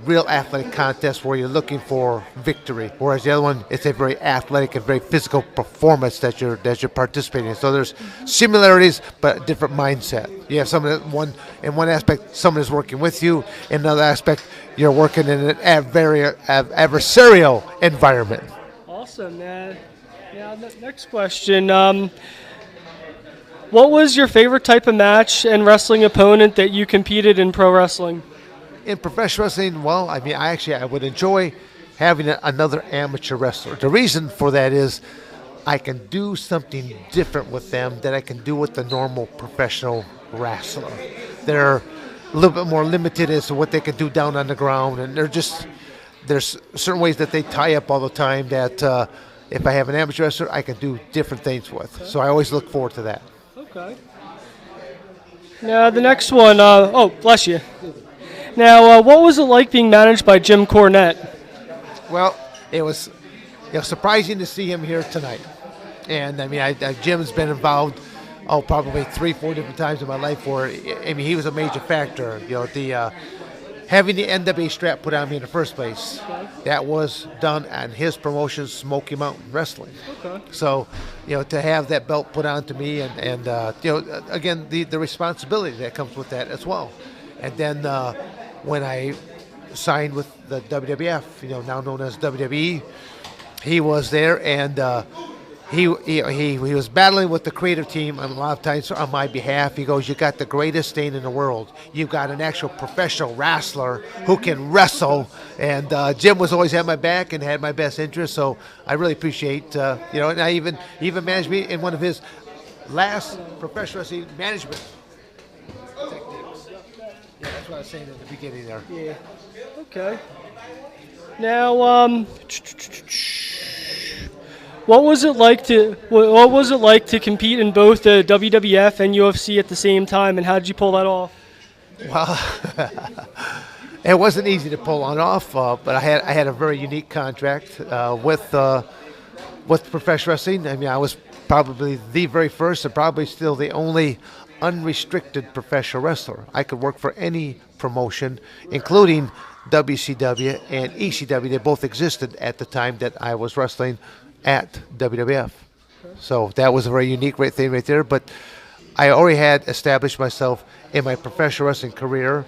real athletic contest where you're looking for victory, whereas the other one, it's a very athletic and very physical performance that you're participating in. So there's similarities, but a different mindset. You have someone in one aspect, someone is working with you. In another aspect, you're working in an very adversarial environment. Awesome. Next question. What was your favorite type of match and wrestling opponent that you competed in pro wrestling? In professional wrestling, well, I mean, I would enjoy having another amateur wrestler. The reason for that is I can do something different with them that I can do with the normal professional wrestler. They're a little bit more limited as to what they can do down on the ground, and there's certain ways that they tie up all the time that if I have an amateur wrestler, I can do different things with. So I always look forward to that. Okay. Now the next one. Oh, bless you. Now, what was it like being managed by Jim Cornette? Well, it was surprising to see him here tonight. And I mean, Jim's been involved, probably 3-4 different times in my life. Where I mean, he was a major factor. You know, having the NWA strap put on me in the first place, that was done on his promotion, Smoky Mountain Wrestling. Okay. So, you know, to have that belt put on to me, and you know, again, the responsibility that comes with that as well. And then when I signed with the WWF, you know, now known as WWE, he was there, and he was battling with the creative team, and a lot of times on my behalf. He goes, "You got the greatest thing in the world. You've got an actual professional wrestler who can wrestle." And Jim was always at my back and had my best interest. So I really appreciate, you know, and I even managed me in one of his last professional wrestling management techniques. Yeah, that's what I was saying at the beginning there. Yeah. Okay. Now, what was it like to compete in both the WWF and UFC at the same time, and how did you pull that off? Well, it wasn't easy to pull on off, but I had a very unique contract with professional wrestling. I mean, I was probably the very first and probably still the only unrestricted professional wrestler. I could work for any promotion, including WCW and ECW. They both existed at the time that I was wrestling at WWF. So that was a very unique thing right there. But I already had established myself in my professional wrestling career.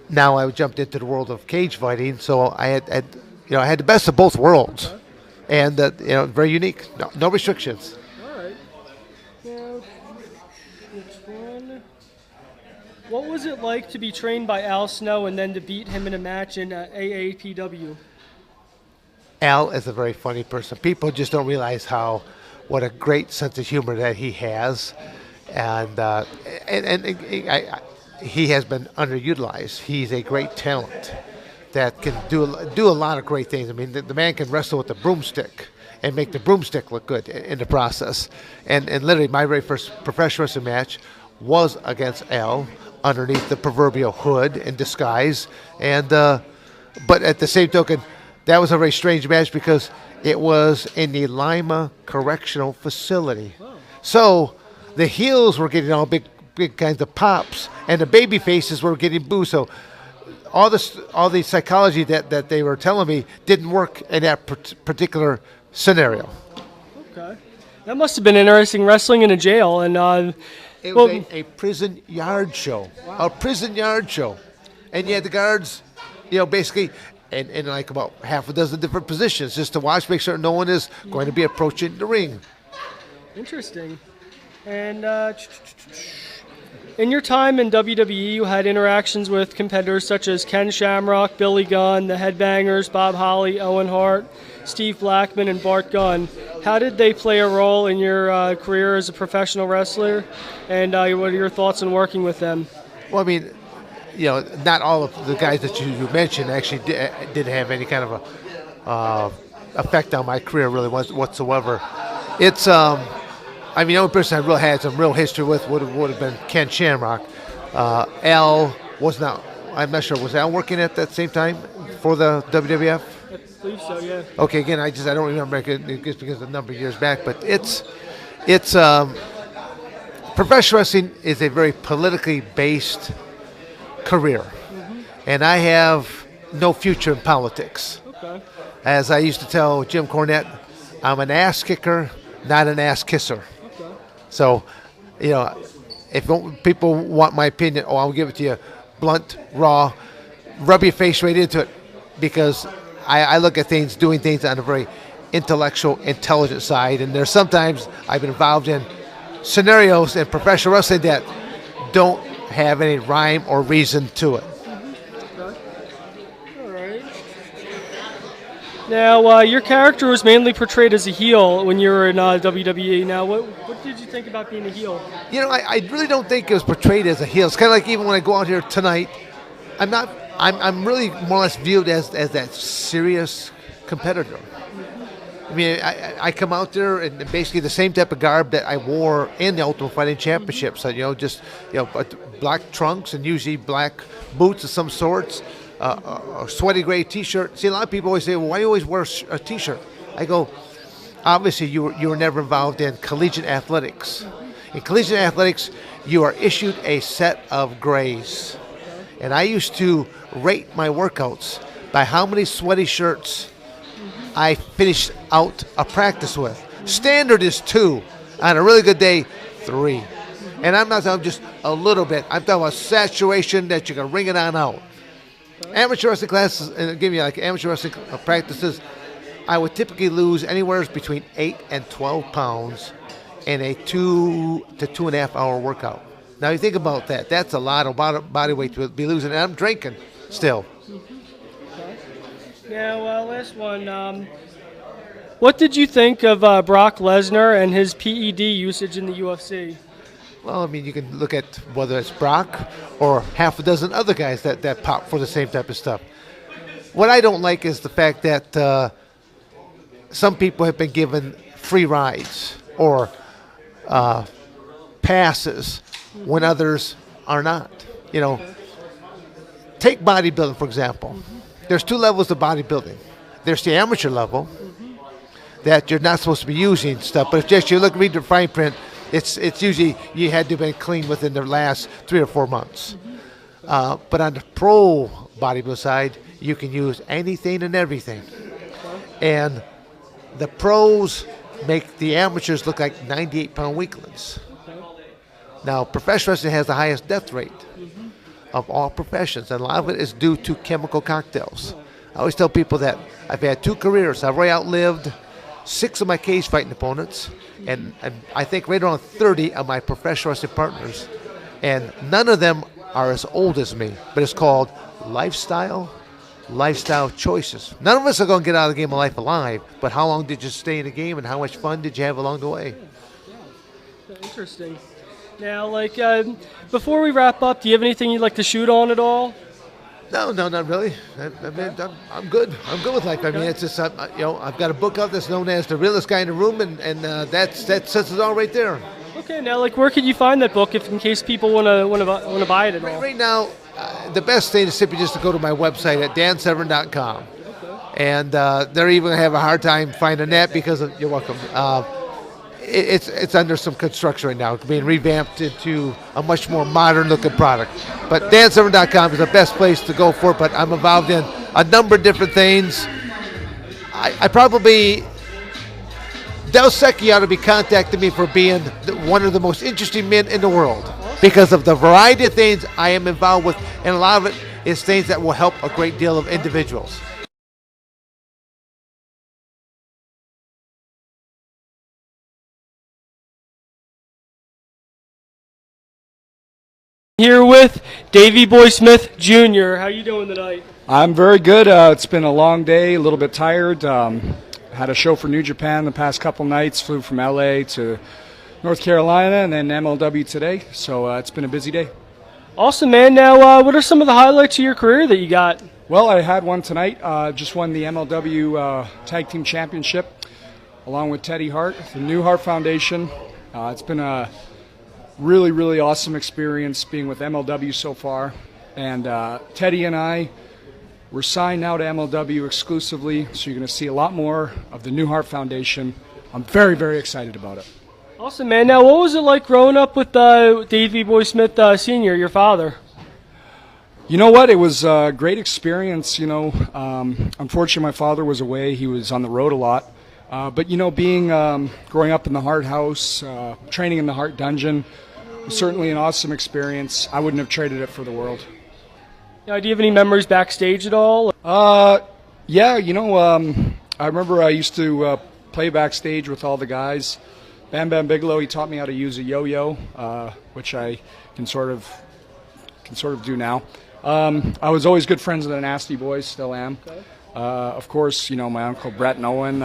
Now I jumped into the world of cage fighting, so I had I had the best of both worlds, and very unique. No restrictions. All right. Now, next one. What was it like to be trained by Al Snow and then to beat him in a match in AAPW? Al is a very funny person. People just don't realize what a great sense of humor that he has, and he has been underutilized. He's a great talent that can do a lot of great things. I mean, the man can wrestle with a broomstick and make the broomstick look good in the process. And literally, my very first professional wrestling match was against Al underneath the proverbial hood in disguise. And but at the same token, that was a very strange match because it was in the Lima Correctional Facility. So the heels were getting all big kinds of pops, and the baby faces were getting booed. So all the psychology that they were telling me didn't work in that particular scenario. Okay, that must have been interesting, wrestling in a jail. And it was a prison yard show. Wow. A prison yard show, and you had the guards, basically in like about half a dozen different positions just to watch, make sure no one is going to be approaching the ring. Interesting. And in your time in WWE, you had interactions with competitors such as Ken Shamrock, Billy Gunn, the Headbangers, Bob Holly, Owen Hart, Steve Blackman, and Bart Gunn. How did they play a role in your career as a professional wrestler? And what are your thoughts on working with them? Well, I mean, not all of the guys that you mentioned actually did have any kind of a effect on my career really whatsoever. It's the only person I really had some real history with would have been Ken Shamrock. Al was not. I'm not sure. Was Al working at that same time for the WWF? I believe so. Yeah. Okay. Again, I don't remember just because of the number of years back. But it's professional wrestling is a very politically based career, and I have no future in politics. Okay. As I used to tell Jim Cornette, I'm an ass kicker, not an ass kisser. Okay. So, if people want my opinion, I'll give it to you blunt, raw, rub your face right into it, because I look at doing things on a very intellectual, intelligent side, and there's sometimes I've been involved in scenarios in professional wrestling that don't have any rhyme or reason to it. Okay. All right. Now, your character was mainly portrayed as a heel when you were in WWE. Now, what did you think about being a heel? I really don't think it was portrayed as a heel. It's kind of like even when I go out here tonight, I'm really more or less viewed as that serious competitor. I mean, I come out there in basically the same type of garb that I wore in the Ultimate Fighting Championship. So, black trunks and usually black boots of some sorts, a sweaty gray T-shirt. See, a lot of people always say, well, why do you always wear a T-shirt? I go, obviously you were never involved in collegiate athletics. In collegiate athletics, you are issued a set of grays. And I used to rate my workouts by how many sweaty shirts I finished out a practice with. Standard is 2. On a really good day, 3. And I'm not talking just a little bit. I'm talking about saturation that you can wring it on out. Amateur wrestling classes, and give me like amateur wrestling practices, I would typically lose anywhere between 8 and 12 pounds in a 2 to 2.5 hour workout. Now you think about that. That's a lot of body weight to be losing. And I'm drinking still. Now, last one. What did you think of Brock Lesnar and his PED usage in the UFC? Well, I mean, you can look at whether it's Brock or half a dozen other guys that pop for the same type of stuff. What I don't like is the fact that some people have been given free rides or passes when others are not. Take bodybuilding, for example. There's 2 levels of bodybuilding. There's the amateur level that you're not supposed to be using stuff, but if just you read the fine print, It's usually you had to be clean within the last 3 or 4 months. But on the pro bodybuilder side, you can use anything and everything. And the pros make the amateurs look like 98-pound weaklings. Now, professional wrestling has the highest death rate of all professions, and a lot of it is due to chemical cocktails. I always tell people that I've had 2 careers. I've already outlived 6 of my cage fighting opponents, and I think right around 30 of my professional wrestling partners. And none of them are as old as me, but it's called lifestyle choices. None of us are going to get out of the game of life alive, but how long did you stay in the game and how much fun did you have along the way? Interesting. Now, like, before we wrap up, do you have anything you'd like to shoot on at all? No, not really. I mean, I'm good. I'm good with life. I mean, it's just, I've got a book out that's known as The Realest Guy in the Room, and that sets it all right there. Okay, now, like, where could you find that book in case people want to buy it at all? Right now, the best thing is simply just to go to my website at dansevern.com. And they're even going to have a hard time finding that because you're welcome. It's under some construction right now. It's being revamped into a much more modern-looking product. But dansevern.com is the best place to go for it, but I'm involved in a number of different things. I probably... Del Secchi ought to be contacting me for being one of the most interesting men in the world because of the variety of things I am involved with, and a lot of it is things that will help a great deal of individuals. Here with Davey Boy Smith Jr. How you doing tonight? I'm very good. It's been a long day, a little bit tired. Had a show for New Japan the past couple nights, flew from LA to North Carolina and then MLW today, so it's been a busy day. Awesome, man. Now, what are some of the highlights of your career that you got? Well, I had one tonight, just won the MLW Tag Team Championship along with Teddy Hart, the New Hart Foundation. It's been a really, really awesome experience being with MLW so far, and Teddy and I, we're signed now to MLW exclusively, so you're going to see a lot more of the New Hart Foundation. I'm very, very excited about it. Awesome, man. Now, what was it like growing up with Davey Boy Smith Sr., your father? You know what? It was a great experience. Unfortunately, my father was away. He was on the road a lot. But, growing up in the Hart House, training in the Hart Dungeon, was certainly an awesome experience. I wouldn't have traded it for the world. Do you have any memories backstage at all? Yeah, I remember I used to play backstage with all the guys. Bam Bam Bigelow, he taught me how to use a yo-yo, which I can sort of do now. I was always good friends with the Nasty Boys, still am. Okay. Of course, my uncle Brett and Owen,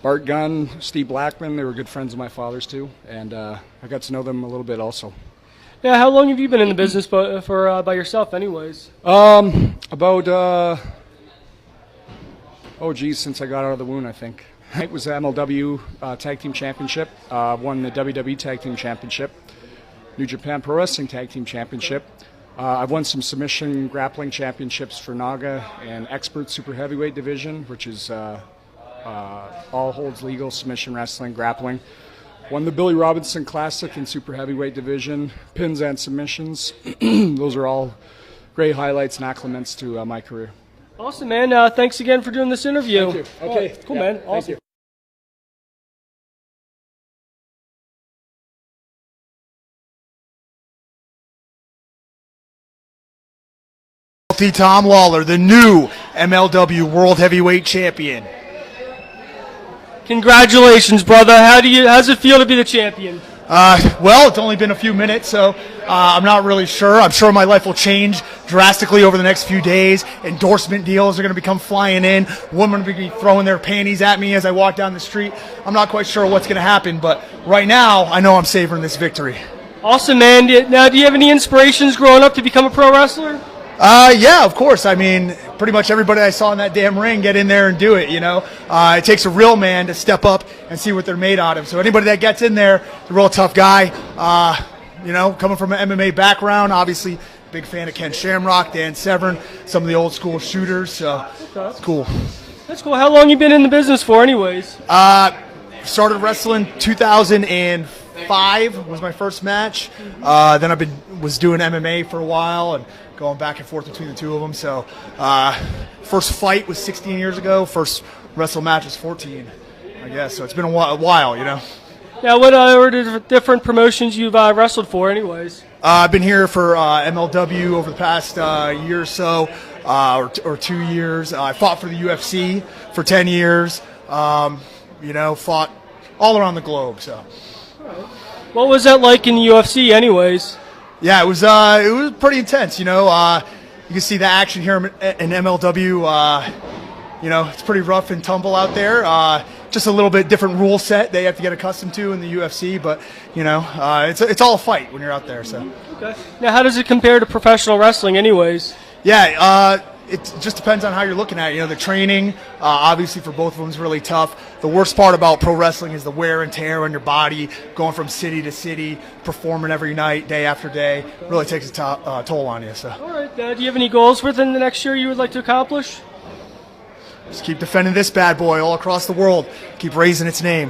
Bart Gunn, Steve Blackman, they were good friends of my father's too, and I got to know them a little bit also. Yeah, how long have you been in the business for by yourself, anyways? Since I got out of the wound, I think. It was the MLW Tag Team Championship. Won the WWE Tag Team Championship, New Japan Pro Wrestling Tag Team Championship. I've won some submission grappling championships for Naga and Expert Super Heavyweight Division, which is all holds legal submission wrestling, grappling. Won the Billy Robinson Classic in Super Heavyweight Division, pins and submissions. Those are all great highlights and accliments to my career. Awesome, man. Thanks again for doing this interview. Thank you. Okay. Cool, man. Awesome. Thank you. Tom Lawler, the new MLW World Heavyweight Champion. Congratulations, brother. How's it feel to be the champion? Well, it's only been a few minutes, so I'm not really sure. I'm sure my life will change drastically over the next few days. Endorsement deals are going to become flying in. Women are going to be throwing their panties at me as I walk down the street. I'm not quite sure what's going to happen, but right now, I know I'm savoring this victory. Awesome, man. Now, do you have any inspirations growing up to become a pro wrestler? Yeah, of course. I mean, pretty much everybody I saw in that damn ring get in there and do it, It takes a real man to step up and see what they're made out of. So anybody that gets in there, a real tough guy, coming from an MMA background, obviously big fan of Ken Shamrock, Dan Severn, some of the old school shooters, so it's cool. That's cool. How long you been in the business for anyways? Started wrestling 2005. 5 was my first match. Then was doing MMA for a while and going back and forth between the two of them. So first fight was 16 years ago. First wrestle match was 14, I guess. So it's been a while, you know. Now, what are the different promotions you've wrestled for, anyways? I've been here for MLW over the past year or so, or 2 years. I fought for the UFC for 10 years. You know, fought all around the globe. So, what was that like in the UFC, anyways? Yeah, it was pretty intense. You know, you can see the action here in MLW. You know, it's pretty rough and tumble out there. Just a little bit different rule set they have to get accustomed to in the UFC, but you know, it's all a fight when you're out there. So, okay. Now, how does it compare to professional wrestling, anyways? Yeah, it just depends on how you're looking at it. You know, the training, obviously for both of them is really tough. The worst part about pro wrestling is the wear and tear on your body, going from city to city, performing every night, day after day. Really takes a toll on you. So, all right. Do you have any goals within the next year you would like to accomplish? Just keep defending this bad boy all across the world. Keep raising its name.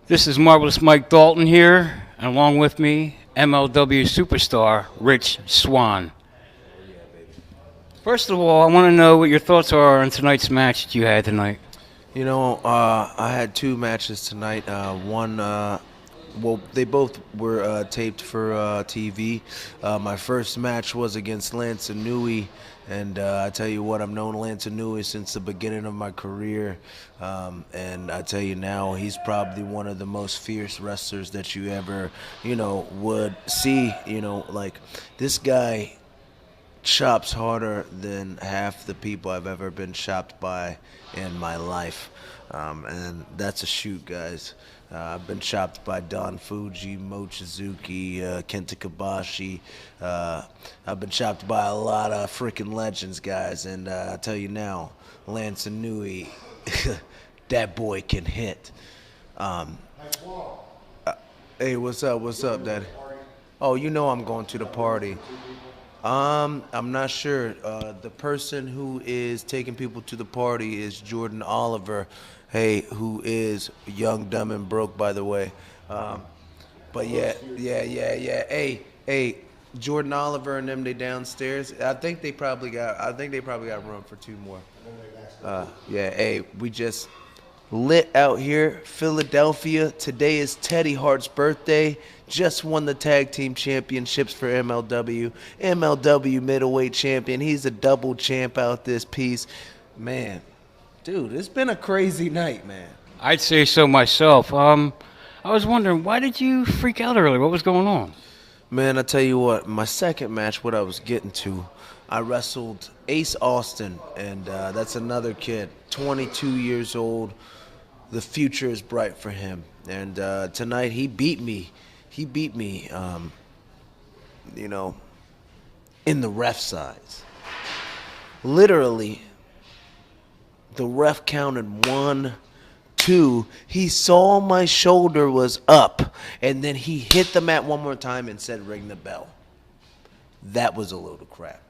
This is Marvelous Mike Dalton here, and along with me, MLW superstar Rich Swann. First of all, I want to know what your thoughts are on tonight's match that you had tonight. You know, I had 2 matches tonight. One, well, they both were taped for TV. My first match was against Lance Inouye, and I tell you what, I've known Lance Inouye since the beginning of my career, and I tell you now, he's probably one of the most fierce wrestlers that you ever, you know, would see. You know, like, this guy chops harder than half the people I've ever been chopped by in my life, and that's a shoot, guys. I've been chopped by Don Fuji, Mochizuki, Kenta Kobashi. I've been chopped by a lot of freaking legends, guys. And I tell you now, Lance Inouye, that boy can hit. Hey, what's up? What's up, Daddy? Oh, you know I'm going to the party. I'm not sure. The person who is taking people to the party is Jordan Oliver. Hey, who is young, dumb, and broke, by the way. But yeah. Hey, Jordan Oliver and them, they downstairs. I think they probably got room for 2 more. Yeah. Hey, we just lit out here, Philadelphia. Today is Teddy Hart's birthday. Just won the tag team championships for MLW. MLW middleweight champion. He's a double champ out this piece, man. Dude, it's been a crazy night, man. I'd say so myself. I was wondering, why did you freak out earlier? What was going on? Man, I tell you what, my second match, what I was getting to, I wrestled Ace Austin, and that's another kid, 22 years old. The future is bright for him. And tonight he beat me. He beat me, you know, in the ref size. Literally, the ref counted 1, 2. He saw my shoulder was up, and then he hit the mat one more time and said, "Ring the bell." That was a load of crap.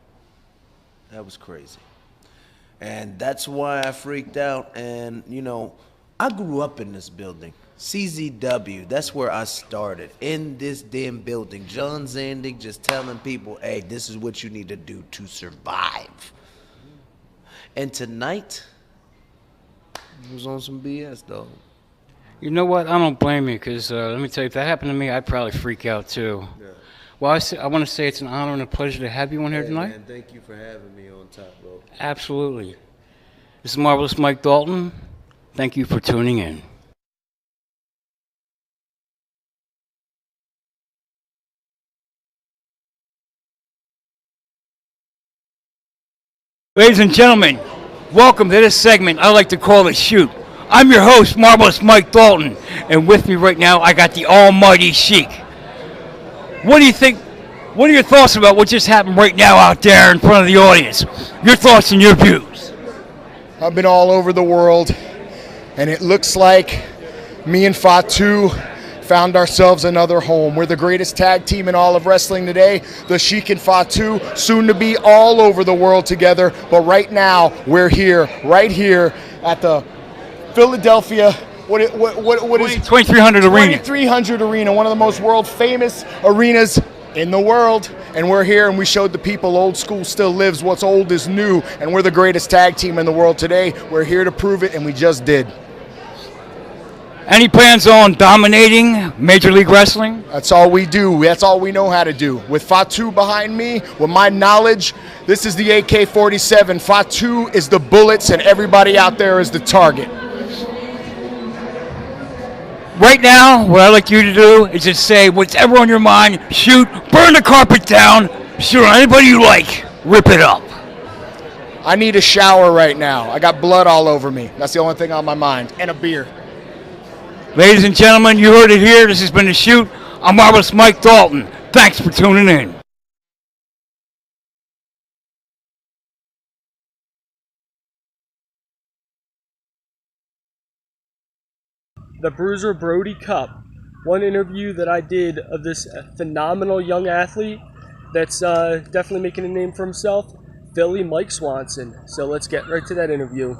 That was crazy. And that's why I freaked out. And, you know, I grew up in this building. CZW, that's where I started, in this damn building. John Zandig just telling people, hey, this is what you need to do to survive. And tonight, it was on some BS, though. You know what? I don't blame you, because let me tell you, if that happened to me, I'd probably freak out too. Yeah. Well, I want to say it's an honor and a pleasure to have you on here tonight. Man, thank you for having me on Top Rope. Absolutely. This is Marvelous Mike Dalton. Thank you for tuning in. Ladies and gentlemen, welcome to this segment I like to call the Shoot. I'm your host, Marvelous Mike Dalton, and with me right now, I got the almighty Sheik. What do you think? What are your thoughts about what just happened right now out there in front of the audience? Your thoughts and your views. I've been all over the world, and it looks like me and Fatu found ourselves another home. We're the greatest tag team in all of wrestling today. The Sheik and Fatu, soon to be all over the world together. But right now, we're here, right here at the Philadelphia, what is 2300 Arena. 2300 Arena, one of the most world famous arenas in the world. And we're here and we showed the people old school still lives, what's old is new, and we're the greatest tag team in the world today. We're here to prove it, and we just did. Any plans on dominating Major League Wrestling? That's all we do. That's all we know how to do. With Fatu behind me, with my knowledge, this is the AK-47. Fatu is the bullets, and everybody out there is the target. Right now, what I'd like you to do is just say whatever on your mind, shoot, burn the carpet down, shoot on anybody you like, rip it up. I need a shower right now. I got blood all over me. That's the only thing on my mind. And a beer. Ladies and gentlemen, you heard it here. This has been The Shoot. I'm Marvelous Mike Dalton. Thanks for tuning in. The Bruiser Brody Cup. One interview that I did of this phenomenal young athlete that's definitely making a name for himself, Philly Mike Swanson. So let's get right to that interview.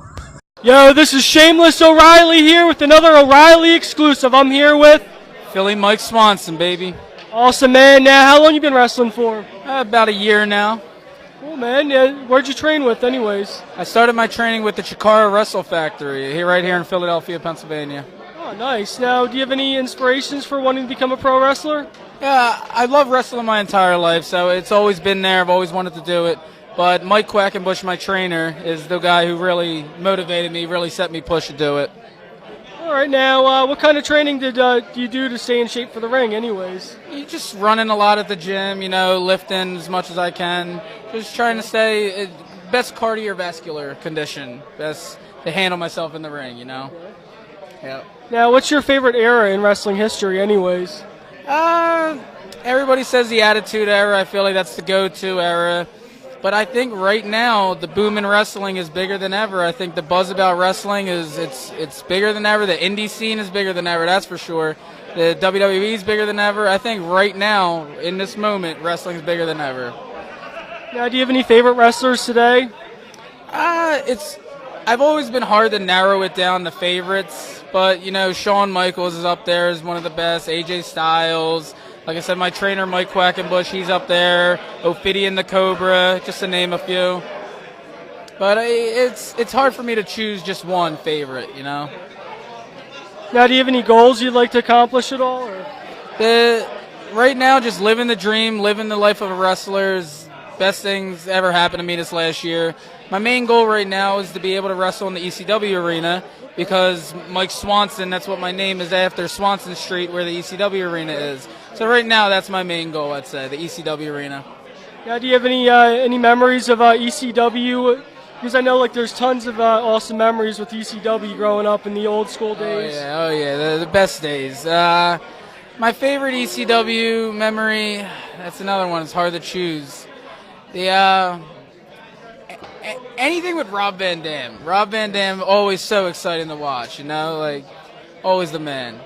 Yo, this is Shameless O'Reilly here with another O'Reilly exclusive. I'm here with Philly Mike Swanson, baby. Awesome, man. Now, how long you been wrestling for? About a year now. Cool, man. Yeah, where'd you train with, anyways? I started my training with the Chikara Wrestle Factory, right here in Philadelphia, Pennsylvania. Oh, nice. Now, do you have any inspirations for wanting to become a pro wrestler? Yeah, I love wrestling my entire life, so it's always been there. I've always wanted to do it. But Mike Quackenbush, my trainer, is the guy who really motivated me, really set me push to do it. All right, now, what kind of training did you do to stay in shape for the ring, anyways? You just running a lot at the gym, lifting as much as I can. Just trying to stay best cardiovascular condition, best to handle myself in the ring, Yeah. Now, what's your favorite era in wrestling history, anyways? Everybody says the Attitude Era. I feel like that's the go-to era. But I think right now the boom in wrestling is bigger than ever. I think the buzz about wrestling it's bigger than ever. The indie scene is bigger than ever, that's for sure. The WWE is bigger than ever. I think right now, in this moment, wrestling is bigger than ever. Now, do you have any favorite wrestlers today? I've always been hard to narrow it down to favorites, but Shawn Michaels is up there as one of the best. AJ Styles. Like I said, my trainer, Mike Quackenbush, he's up there. Ophidian the Cobra, just to name a few. But it's hard for me to choose just one favorite, Now, do you have any goals you'd like to accomplish at all? Right now, just living the dream, living the life of a wrestler is best things ever happened to me this last year. My main goal right now is to be able to wrestle in the ECW arena because Mike Swanson, that's what my name is after, Swanson Street, where the ECW arena is. So right now, that's my main goal, I'd say, the ECW arena. Now, do you have any memories of ECW? Because I know there's tons of awesome memories with ECW growing up in the old school days. Oh yeah, the best days. My favorite ECW memory, that's another one. It's hard to choose. Anything with Rob Van Dam. Rob Van Dam, always so exciting to watch, always the man.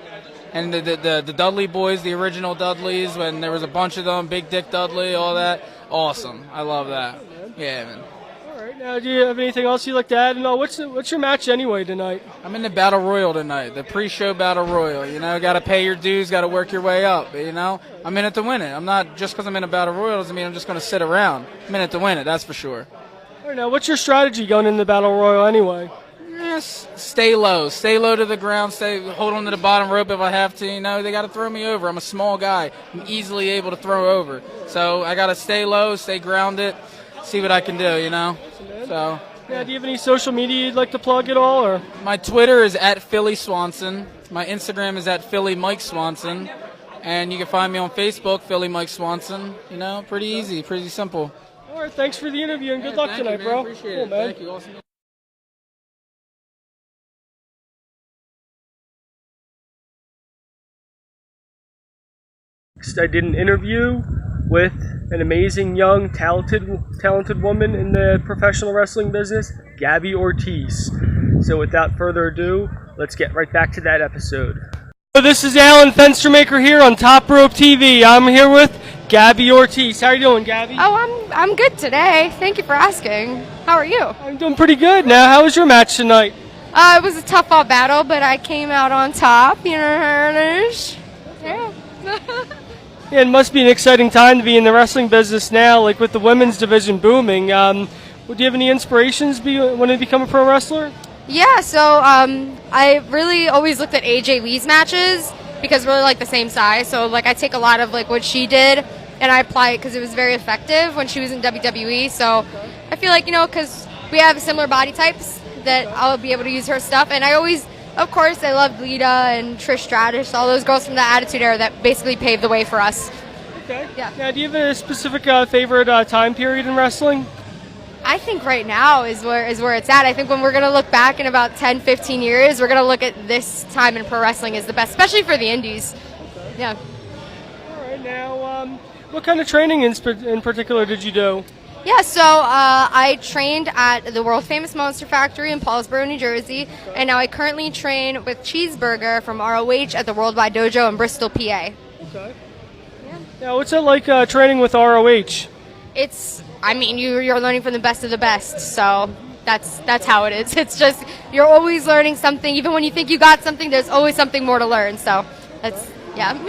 And the Dudley boys, the original Dudleys, when there was a bunch of them, Big Dick Dudley, all that, awesome. I love that. Yeah, man. All right, now do you have anything else you'd like to add? No, what's your match anyway tonight? I'm in the Battle Royal tonight, the pre-show Battle Royal. Got to pay your dues, got to work your way up. I'm in it to win it. I'm not just because I'm in a Battle Royal doesn't mean I'm just going to sit around. I'm in it to win it, that's for sure. All right, now what's your strategy going into the Battle Royal anyway? Yes, stay low to the ground, hold on to the bottom rope if I have to. They got to throw me over. I'm a small guy. I'm easily able to throw over. So I got to stay low, stay grounded, see what I can do, So. Yeah, do you have any social media you'd like to plug at all? Or? My Twitter is @Philly Swanson. My Instagram is @Philly Mike Swanson. And you can find me on Facebook, Philly Mike Swanson. Pretty easy, pretty simple. All right, thanks for the interview and good luck tonight, you, bro. Appreciate cool, it. Man. Thank you. Awesome. Next, I did an interview with an amazing young, talented woman in the professional wrestling business, Gabby Ortiz. So without further ado, let's get right back to that episode. This is Alan Fenstermaker here on Top Rope TV. I'm here with Gabby Ortiz. How are you doing, Gabby? Oh, I'm good today. Thank you for asking. How are you? I'm doing pretty good. Now, how was your match tonight? It was a tough fought battle, but I came out on top. You know, yeah. Yeah, it must be an exciting time to be in the wrestling business now, like with the women's division booming. Do you have any inspirations when you become a pro wrestler? Yeah, so I really always looked at AJ Lee's matches because we're like the same size. So like I take a lot of like what she did and I apply it because it was very effective when she was in WWE. So I feel like, because we have similar body types, that I'll be able to use her stuff. And I always, of course, I loved Lita and Trish Stratus, all those girls from the Attitude Era that basically paved the way for us. Okay. Yeah. Now, do you have a specific favorite time period in wrestling? I think right now is where it's at. I think when we're going to look back in about 10, 15 years, we're going to look at this time in pro wrestling as the best, especially for the indies. Okay. Yeah. All right. Now, what kind of training in particular did you do? Yeah, so I trained at the world-famous Monster Factory in Paulsboro, New Jersey, and now I currently train with Cheeseburger from ROH at the Worldwide Dojo in Bristol, PA. Okay. Yeah. Now, what's it like training with ROH? You're learning from the best of the best, so that's how it is. It's just, you're always learning something. Even when you think you got something, there's always something more to learn, so that's, yeah.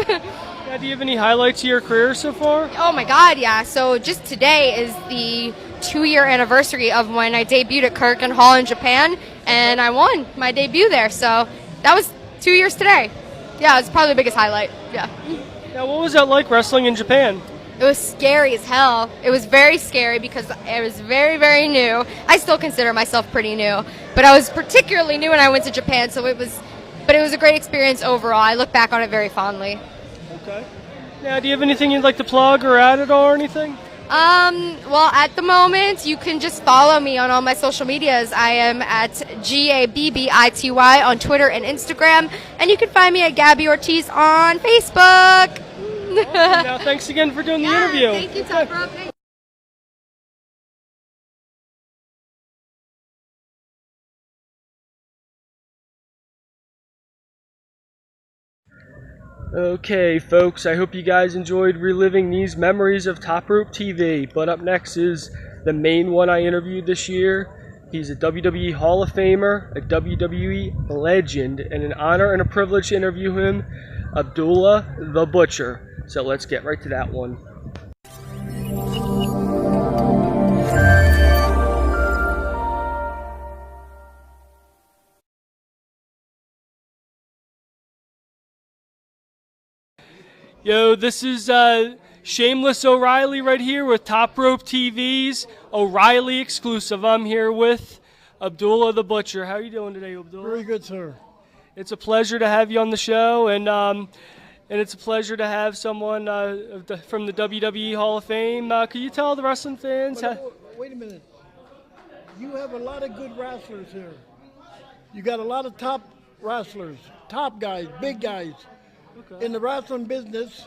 Yeah, do you have any highlights of your career so far? Oh my God, yeah. So just today is the 2-year anniversary of when I debuted at Korakuen Hall in Japan, and I won my debut there. So that was 2 years today. Yeah, it's probably the biggest highlight. Yeah. Now, what was that like wrestling in Japan? It was scary as hell. It was very scary because it was very, very new. I still consider myself pretty new, but I was particularly new when I went to Japan. But it was a great experience overall. I look back on it very fondly. Okay. Now, do you have anything you'd like to plug or add at all or anything? Well, at the moment, you can just follow me on all my social medias. I am at GABBITY on Twitter and Instagram, and you can find me at Gabby Ortiz on Facebook. Awesome. Now, thanks again for doing the interview. Thank you, Top Rope. Okay, folks, I hope you guys enjoyed reliving these memories of Top Rope TV. But up next is the main one I interviewed this year. He's a WWE Hall of Famer, a WWE legend, and an honor and a privilege to interview him, Abdullah the Butcher. So let's get right to that one. Yo, this is Shameless O'Reilly right here with Top Rope TV's O'Reilly exclusive. I'm here with Abdullah the Butcher. How are you doing today, Abdullah? Very good, sir. It's a pleasure to have you on the show, and it's a pleasure to have someone from the WWE Hall of Fame. Could you tell the wrestling fans? Wait a minute. You have a lot of good wrestlers here. You got a lot of top wrestlers, top guys, big guys. Okay. In the wrestling business,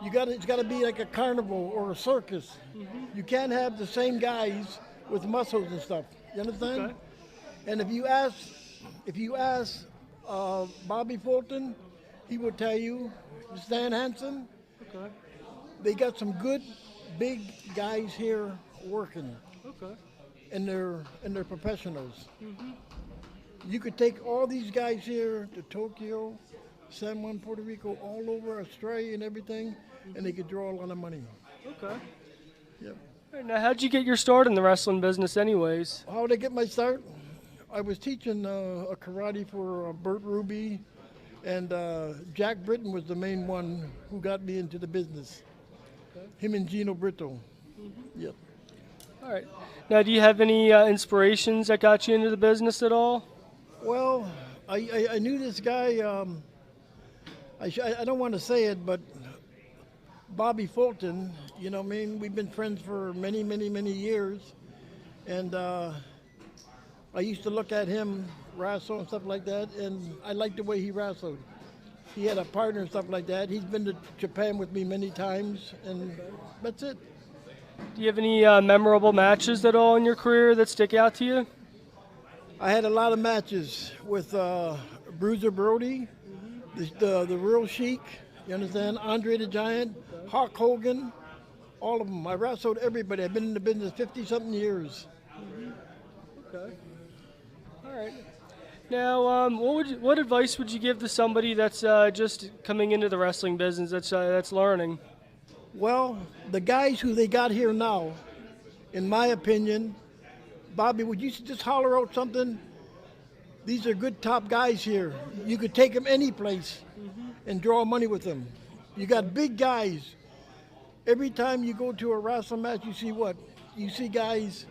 it's got to be like a carnival or a circus. Mm-hmm. You can't have the same guys with muscles and stuff. You understand? Okay. And if you ask Bobby Fulton, he will tell you, Stan Hansen, okay, they got some good big guys here working. Okay. And they're professionals. Mm-hmm. You could take all these guys here to Tokyo, San Juan, Puerto Rico, all over Australia and everything, mm-hmm, and they could draw a lot of money. Okay. Yep. Right, now, how'd you get your start in the wrestling business anyways? How did I get my start? I was teaching a karate for Bert Ruby, and Jack Britton was the main one who got me into the business. Okay. Him and Gino Brito. Mm-hmm. Yep. All right. Now, do you have any inspirations that got you into the business at all? Well, I knew this guy, I don't want to say it, but Bobby Fulton, you know what I mean? We've been friends for many, many, many years. And I used to look at him wrestle and stuff like that, and I liked the way he wrestled. He had a partner and stuff like that. He's been to Japan with me many times, and that's it. Do you have any memorable matches at all in your career that stick out to you? I had a lot of matches with Bruiser Brody, The real Sheik, you understand? Andre the Giant, Hulk Hogan, all of them. I wrestled everybody. I've been in the business 50-something years. Okay. All right. Now, what advice would you give to somebody that's just coming into the wrestling business, that's learning? Well, the guys who they got here now, in my opinion, Bobby, would you just holler out something? These are good top guys here. You could take them any place and draw money with them. You got big guys. Every time you go to a wrestling match, you see what? You see guys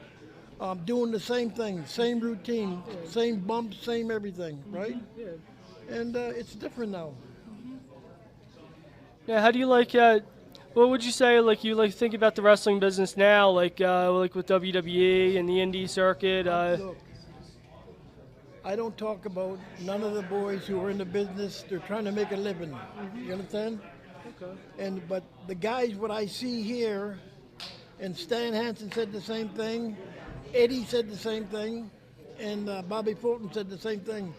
doing the same thing, same routine, same bumps, same everything, right? Yeah. And it's different now. Yeah. How do you like? What would you say? Like you think about the wrestling business now, like with WWE and the indie circuit. Look, I don't talk about none of the boys who are in the business. They're trying to make a living. You understand? Okay. But the guys, what I see here, and Stan Hansen said the same thing, Eddie said the same thing, and Bobby Fulton said the same thing.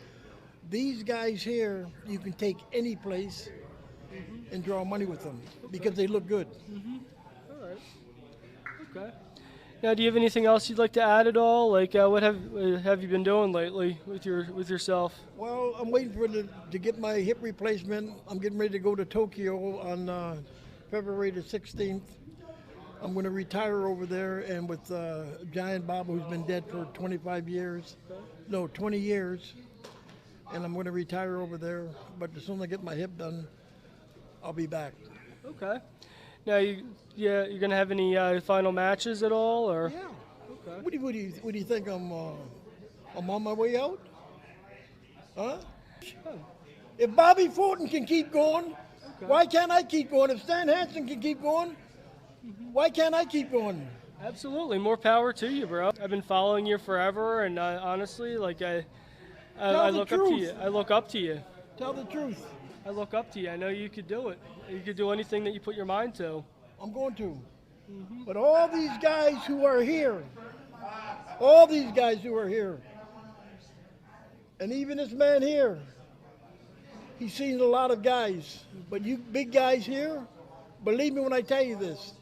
These guys here, you can take any place and draw money with them because they look good. All right. Okay. Now, do you have anything else you'd like to add at all? Like, what have you been doing lately with yourself? Well, I'm waiting to get my hip replacement. I'm getting ready to go to Tokyo on February the 16th. I'm going to retire over there, and with Giant Bob, who's been dead for 25 years. No, 20 years. And I'm going to retire over there. But as soon as I get my hip done, I'll be back. Okay. Now, you're going to have any final matches at all, or? Yeah. Okay. What do you think? I'm on my way out? Huh? If Bobby Fulton can keep going, why can't I keep going? If Stan Hansen can keep going, why can't I keep going? Absolutely, more power to you, bro. I've been following you forever, and honestly, like I look up to you. I look up to you. Tell the truth. I look up to you. I know you could do it. You could do anything that you put your mind to. I'm going to. But all these guys who are here, all these guys who are here, and even this man here, he's seen a lot of guys. But you big guys here, believe me when I tell you this,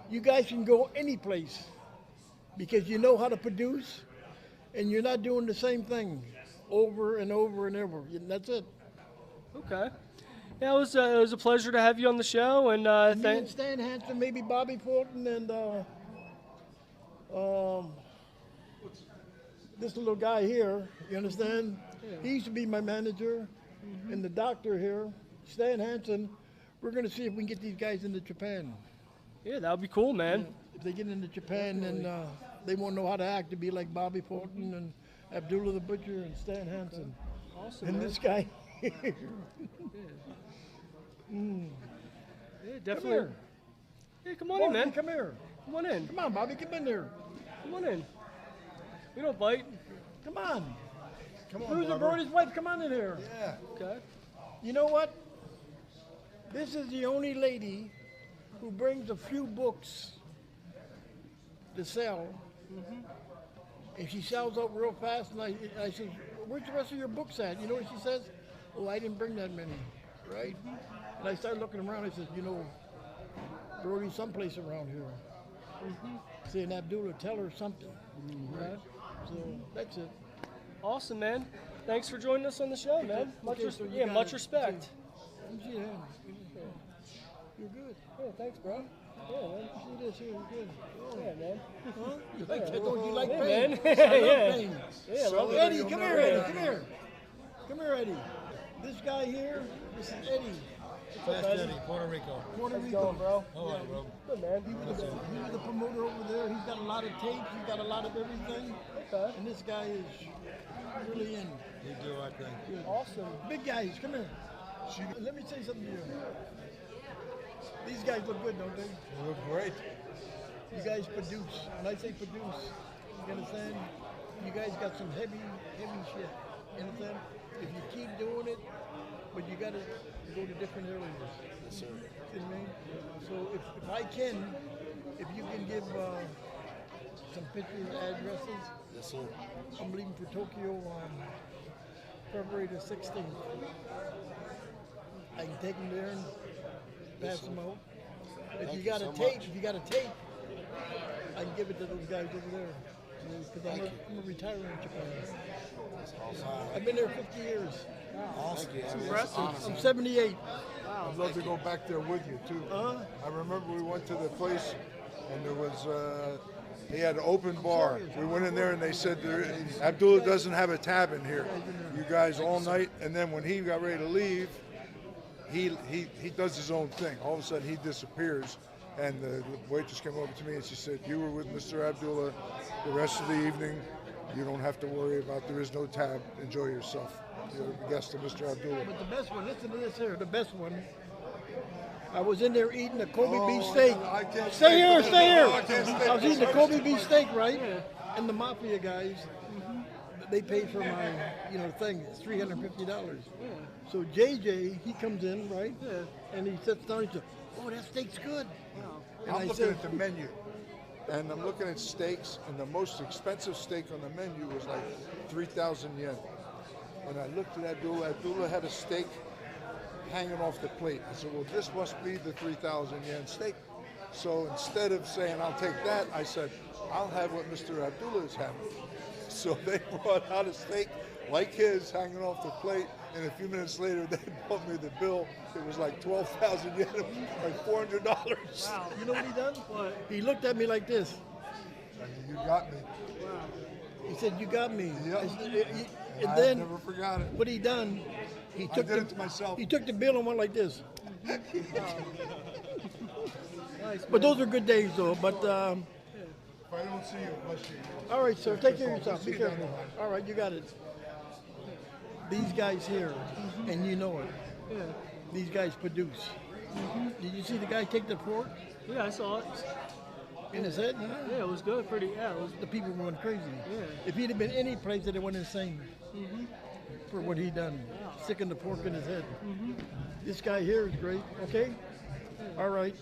you guys can go any place because you know how to produce and you're not doing the same thing over and over and over. And that's it. Okay. Yeah, it was a pleasure to have you on the show. And Me and Stan Hansen, maybe Bobby Fulton, and this little guy here, you understand? Yeah. He used to be my manager, and the doctor here, Stan Hansen. We're going to see if we can get these guys into Japan. Yeah, that would be cool, man. Yeah, if they get into Japan, then they won't know how to act to be like Bobby Fulton and Abdullah the Butcher and Stan Hansen. Awesome, and man. this guy. Yeah, definitely. Come here. Yeah, come on in, man. Come here. Come on in. Come on, Bobby, come in there. Come on in. We don't bite. Come on. Come on, Bruiser Barbara. Brody's wife, come on in here. Yeah. Okay. You know what? This is the only lady who brings a few books to sell. And she sells out real fast. And I said, where's the rest of your books at? You know what she says? Oh, I didn't bring that many, right? And I started looking around. I said, you know, Brody's someplace around here. Saying Abdullah, tell her something. Right? So that's it. Awesome, man. Thanks for joining us on the show, man. Much respect. Yeah. You're good. Yeah, thanks, bro. Yeah, man. See this here, you're good. Yeah, man. Huh? You like that? Don't you like Yeah, pain? man. I love Yeah. pain. Yeah, I So love it. Eddie, come here, Eddie. Come here. Come here, Eddie. This guy here, this is Eddie. Fast Eddie, Puerto Rico. Puerto How's it Rico. going, bro? All right, bro. Good, man. He was the promoter over there. He's got a lot of tapes. He's got a lot of everything. Okay. And this guy is really in. He do, I think. Good. Awesome. Big guys, come here. Let me say something to you. These guys look good, don't they? They look great. You guys produce. When I say produce, you understand? You guys got some heavy shit. You understand? If you keep doing it, but you got to go to different areas. Yes, sir. See what I mean? So if I can, if you can give some pictures, addresses. Yes, sir. I'm leaving for Tokyo on February the 16th. take them there and pass them out. If Thank you you got so a tape, much. if you got a tape, I can give it to those guys over there. Because I'm a retirer in Japan. I've been there 50 years. Awesome. I'm 78. I'd love to go back there with you too. I remember we went to the place and there was he had an open bar. We went in there and they said Abdullah doesn't have a tab in here. You guys all night, and then when he got ready to leave, he does his own thing. All of a sudden he disappears. And the waitress came over to me and she said, "You were with Mr. Abdullah the rest of the evening. You don't have to worry about, there is no tab. Enjoy yourself. You're a guest of Mr. Abdullah." But the best one, listen to this here, the best one. I was in there eating a Kobe beef steak. Stay here. I was eating a Kobe beef steak, right? And the mafia guys, they paid for my, thing. It's $350. So JJ, he comes in, right? And he sits down. He says, "Oh, that steak's good." And I'm looking at the menu, and I'm looking at steaks, and the most expensive steak on the menu was like 3,000 yen. And I looked at Abdullah. Abdullah had a steak hanging off the plate. I said, "Well, this must be the 3,000 yen steak." So instead of saying, "I'll take that," I said, "I'll have what Mr. Abdullah is having." So they brought out a steak like his hanging off the plate, and a few minutes later they brought me the bill. It was like 12,000 yen, like $400. Wow. You know what he done? What? He looked at me like this. You got me. Wow. He said, "You got me." Yep. And I then never forgot it. what he done? He took did it to myself. He took the bill and went like this. But those are good days, though. But If I don't see you, bless you. all right, sir. Take care of yourself. Be careful. All right, you got it. These guys here, and you know it. Yeah. These guys produce. Did you see the guy take the fork Yeah, I saw it. in his head? Yeah, it was good. Pretty. Yeah, it was. The people were going crazy. Yeah. If he'd have been any place, they'd have went insane for what he done, sticking the fork in his head. This guy here is great. Okay. All right.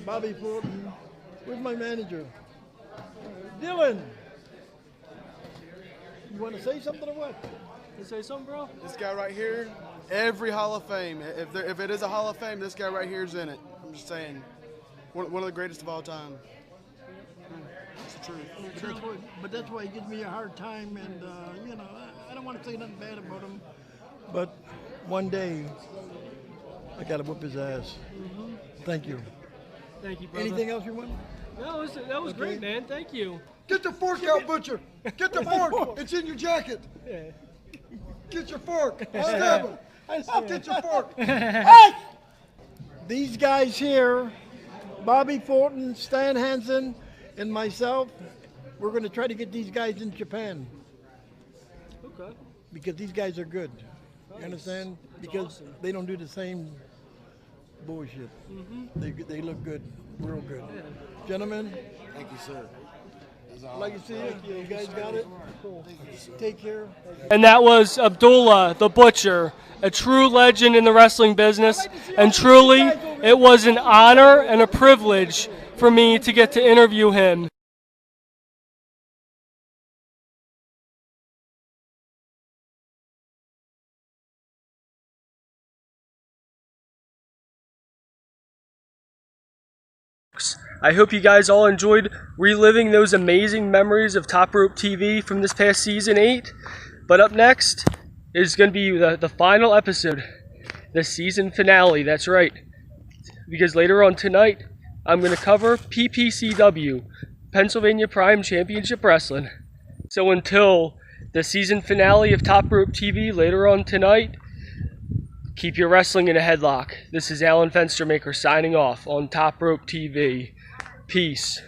Bobby Fulton. Where's my manager? Dylan. You want to say something or what? You say something, bro? This guy right here, every Hall of Fame. If it is a Hall of Fame, this guy right here is in it. I'm just saying, one of the greatest of all time. It's the truth. But that's why he gives me a hard time, and I don't want to say nothing bad about him. But one day, I got to whoop his ass. Thank you. Thank you, brother. Anything else you want? No, that was great, man. Thank you. Get the fork out, Butcher. Get the fork. It's in your jacket. Yeah. Get your fork. Stab him. Get your fork. These guys here, Bobby Fulton, Stan Hansen, and myself, we're going to try to get these guys in Japan. Okay. Because these guys are good. You understand? Because they don't do the same bullshit. They look good, real good. Gentlemen. Thank you, sir. I'd like to see you. You guys got it? Cool. Take care. And that was Abdullah the Butcher, a true legend in the wrestling business. And truly, it was an honor and a privilege for me to get to interview him. I hope you guys all enjoyed reliving those amazing memories of Top Rope TV from this past season 8. But up next is going to be the final episode, the season finale. That's right. Because later on tonight, I'm going to cover PPCW, Pennsylvania Prime Championship Wrestling. So until the season finale of Top Rope TV later on tonight, keep your wrestling in a headlock. This is Alan Fenstermaker signing off on Top Rope TV. Peace.